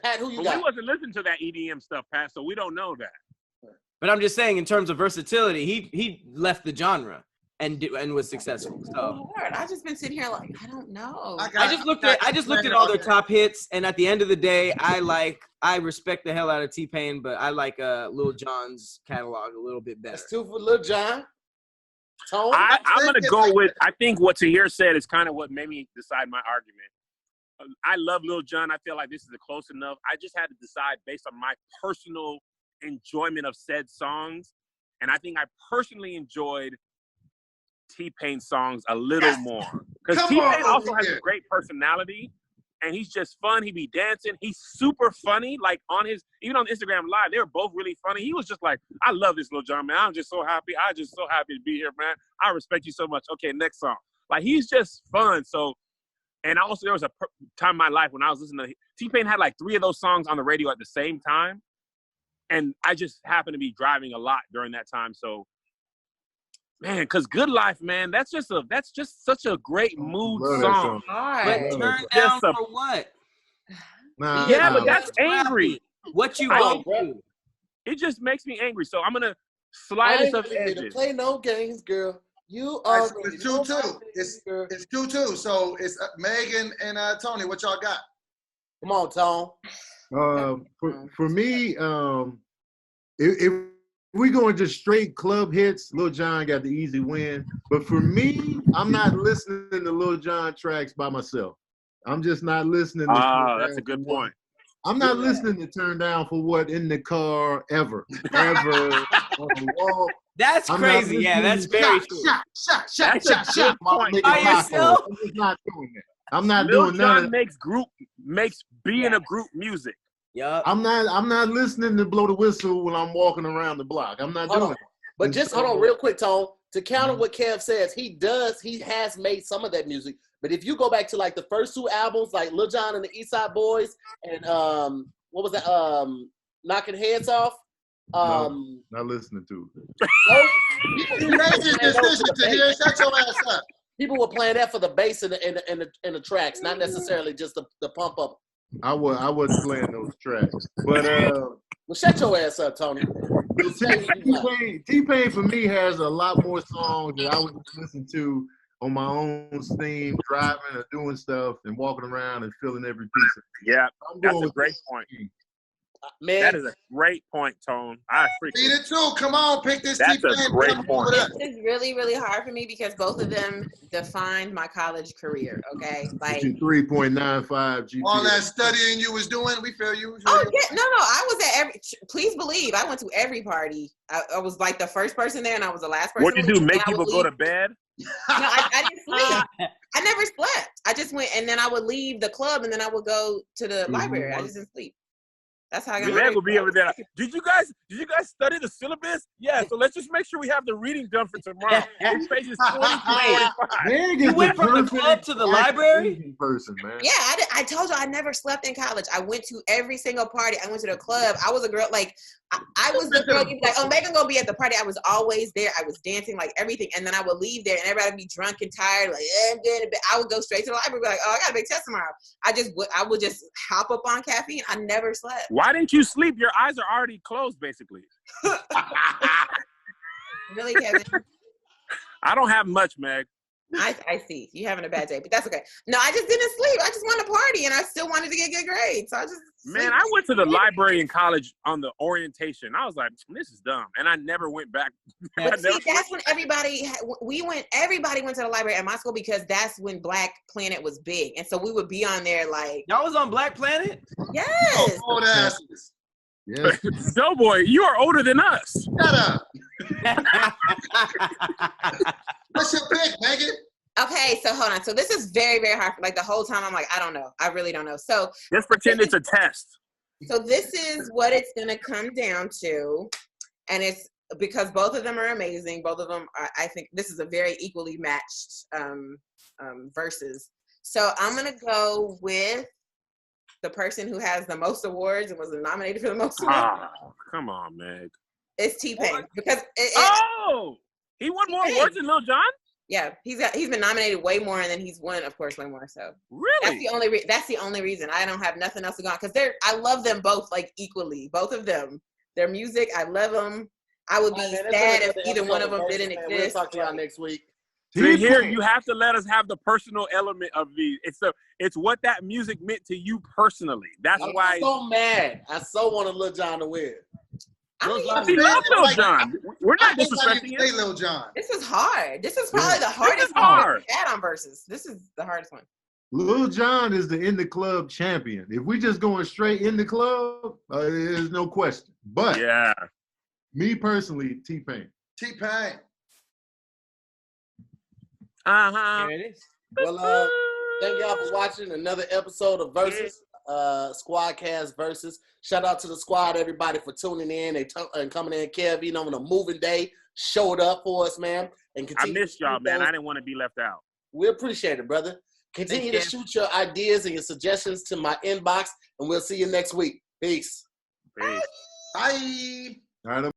Pat, who you got? We wasn't listening to that EDM stuff, Pat, so we don't know that. But I'm just saying, in terms of versatility, he left the genre and was successful. So Lord, I've just been sitting here like I don't know. I just looked at all their top hits, and at the end of the day, I respect the hell out of T-Pain, but I like Lil Jon's catalog a little bit better. That's two for Lil Jon. I'm going to go with, I think what Tahir said is kind of what made me decide my argument. I love Lil Jon. I feel like this is close enough. I just had to decide based on my personal enjoyment of said songs. And I think I personally enjoyed T-Pain's songs a little more. Because T-Pain also has a great personality. And he's just fun. He be dancing. He's super funny. Like even on Instagram Live, they were both really funny. He was just like, I love this Lil Jon, man. I'm just so happy. I'm just so happy to be here, man. I respect you so much. Okay, next song. Like, he's just fun. So, and also there was a time in my life when I was listening to T-Pain had like 3 of those songs on the radio at the same time. And I just happened to be driving a lot during that time. So, man, because Good Life, man, that's just such a great mood song. But turn down for what? Yeah, but that's angry. What you going through? It just makes me angry. So I'm gonna slide this up edges. Play no games, girl. You are. It's 2-2. It's 2-2. So it's Megan and Tony. What y'all got? Come on, Tone. For me, if we going just straight club hits, Lil Jon got the easy win. But for me, I'm not listening to Lil Jon tracks by myself. I'm just not listening. That's a good point. I'm not listening to Turn Down for What in the car ever. On the wall. That's crazy. Yeah, that's very true. Shot. By yourself? I'm just not doing that. I'm not Lil doing none Jon of makes being a group music. Yep. I'm not listening to Blow the Whistle when I'm walking around the block. I'm not doing it. But just hold on real quick, Tone. To counter what Kev says, he has made some of that music. But if you go back to like the first 2 albums, like Lil Jon and the East Side Boys, and what was that? Knocking Heads Off. No, not listening to it. He made his decision to hear. Shut your ass up. People were playing that for the bass and the tracks, not necessarily just the pump up. I wasn't playing those tracks, but well, shut your ass up, Tony. T-Pain for me has a lot more songs that I would listen to on my own steam, driving or doing stuff and walking around and feeling every piece of it. Yeah, that's a great point. Man, that is a great point, Tone. I appreciate it too. Come on, pick this. That's a great point. This is really, really hard for me because both of them defined my college career. Okay, like 3.95 GPA. All that studying you was doing, we feel you. Oh yeah, no, I was at every. Please believe, I went to every party. I was like the first person there, and I was the last person. What did you do? Make people go to bed? No, I didn't sleep. I never slept. I just went, and then I would leave the club, and then I would go to the library. I just didn't sleep. That's how I got my will be over there. Did you guys study the syllabus? Yeah, so let's just make sure we have the reading done for tomorrow. It's pages 20. You went from the club to the library? Person, man. Yeah, I told you I never slept in college. I went to every single party. I went to the club. I was a girl, like, I was the girl you'd be like, oh, Megan gonna be at the party. I was always there. I was dancing, like everything. And then I would leave there and everybody would be drunk and tired, like, I'm getting a bit. I would go straight to the library, be like, oh, I got a big test tomorrow. I would just hop up on caffeine. I never slept. Why didn't you sleep? Your eyes are already closed, basically. Really, Kevin? I don't have much, Meg. I see. You having a bad day, but that's okay. No, I just didn't sleep. I just wanted to party, and I still wanted to get good grades. So I just I went to the library in college on the orientation. I was like, this is dumb, and I never went back. But see, that's when everybody went to the library at my school because that's when Black Planet was big, and so we would be on there like. Y'all was on Black Planet? Yes. Old asses. Yeah. DoBoy, you are older than us. Shut up. What's your pick, Megan? Okay, so hold on. So this is very, very hard. Like the whole time, I'm like, I don't know. I really don't know. So just pretend it's a test. So this is what it's gonna come down to, and it's because both of them are amazing. Both of them are. I think this is a very equally matched verses. So I'm gonna go with the person who has the most awards and was nominated for the most awards. Oh, come on, Meg. It's T-Pain because he won more awards than Lil Jon. Yeah, he's been nominated way more, and then he's won, of course, way more. So really, that's the only reason. I don't have nothing else to go on because I love them both like equally. Both of them, their music, I love them. I would be sad if either one of them didn't exist. We'll talk to y'all next week. See, here you have to let us have the personal element of these. It's what that music meant to you personally. That's why I'm so mad. I so wanted Lil Jon to win. We love Lil Jon. We're not disrespecting him. Say Lil Jon. This is hard. This is probably the hardest one hard. we've had on Versus. This is the hardest one. Lil Jon is the in the club champion. If we just going straight in the club, there's no question. But yeah, me personally, T-Pain. T-Pain. There it is. Well, thank y'all for watching another episode of Versus. SquADcast Versus. Shout out to the squad, everybody, for tuning in and coming in. Kev, on a moving day, showed up for us, man. And I missed y'all, man. I didn't want to be left out. We appreciate it, brother. Continue to shoot your ideas and your suggestions to my inbox, and we'll see you next week. Peace. Peace. Bye. All right.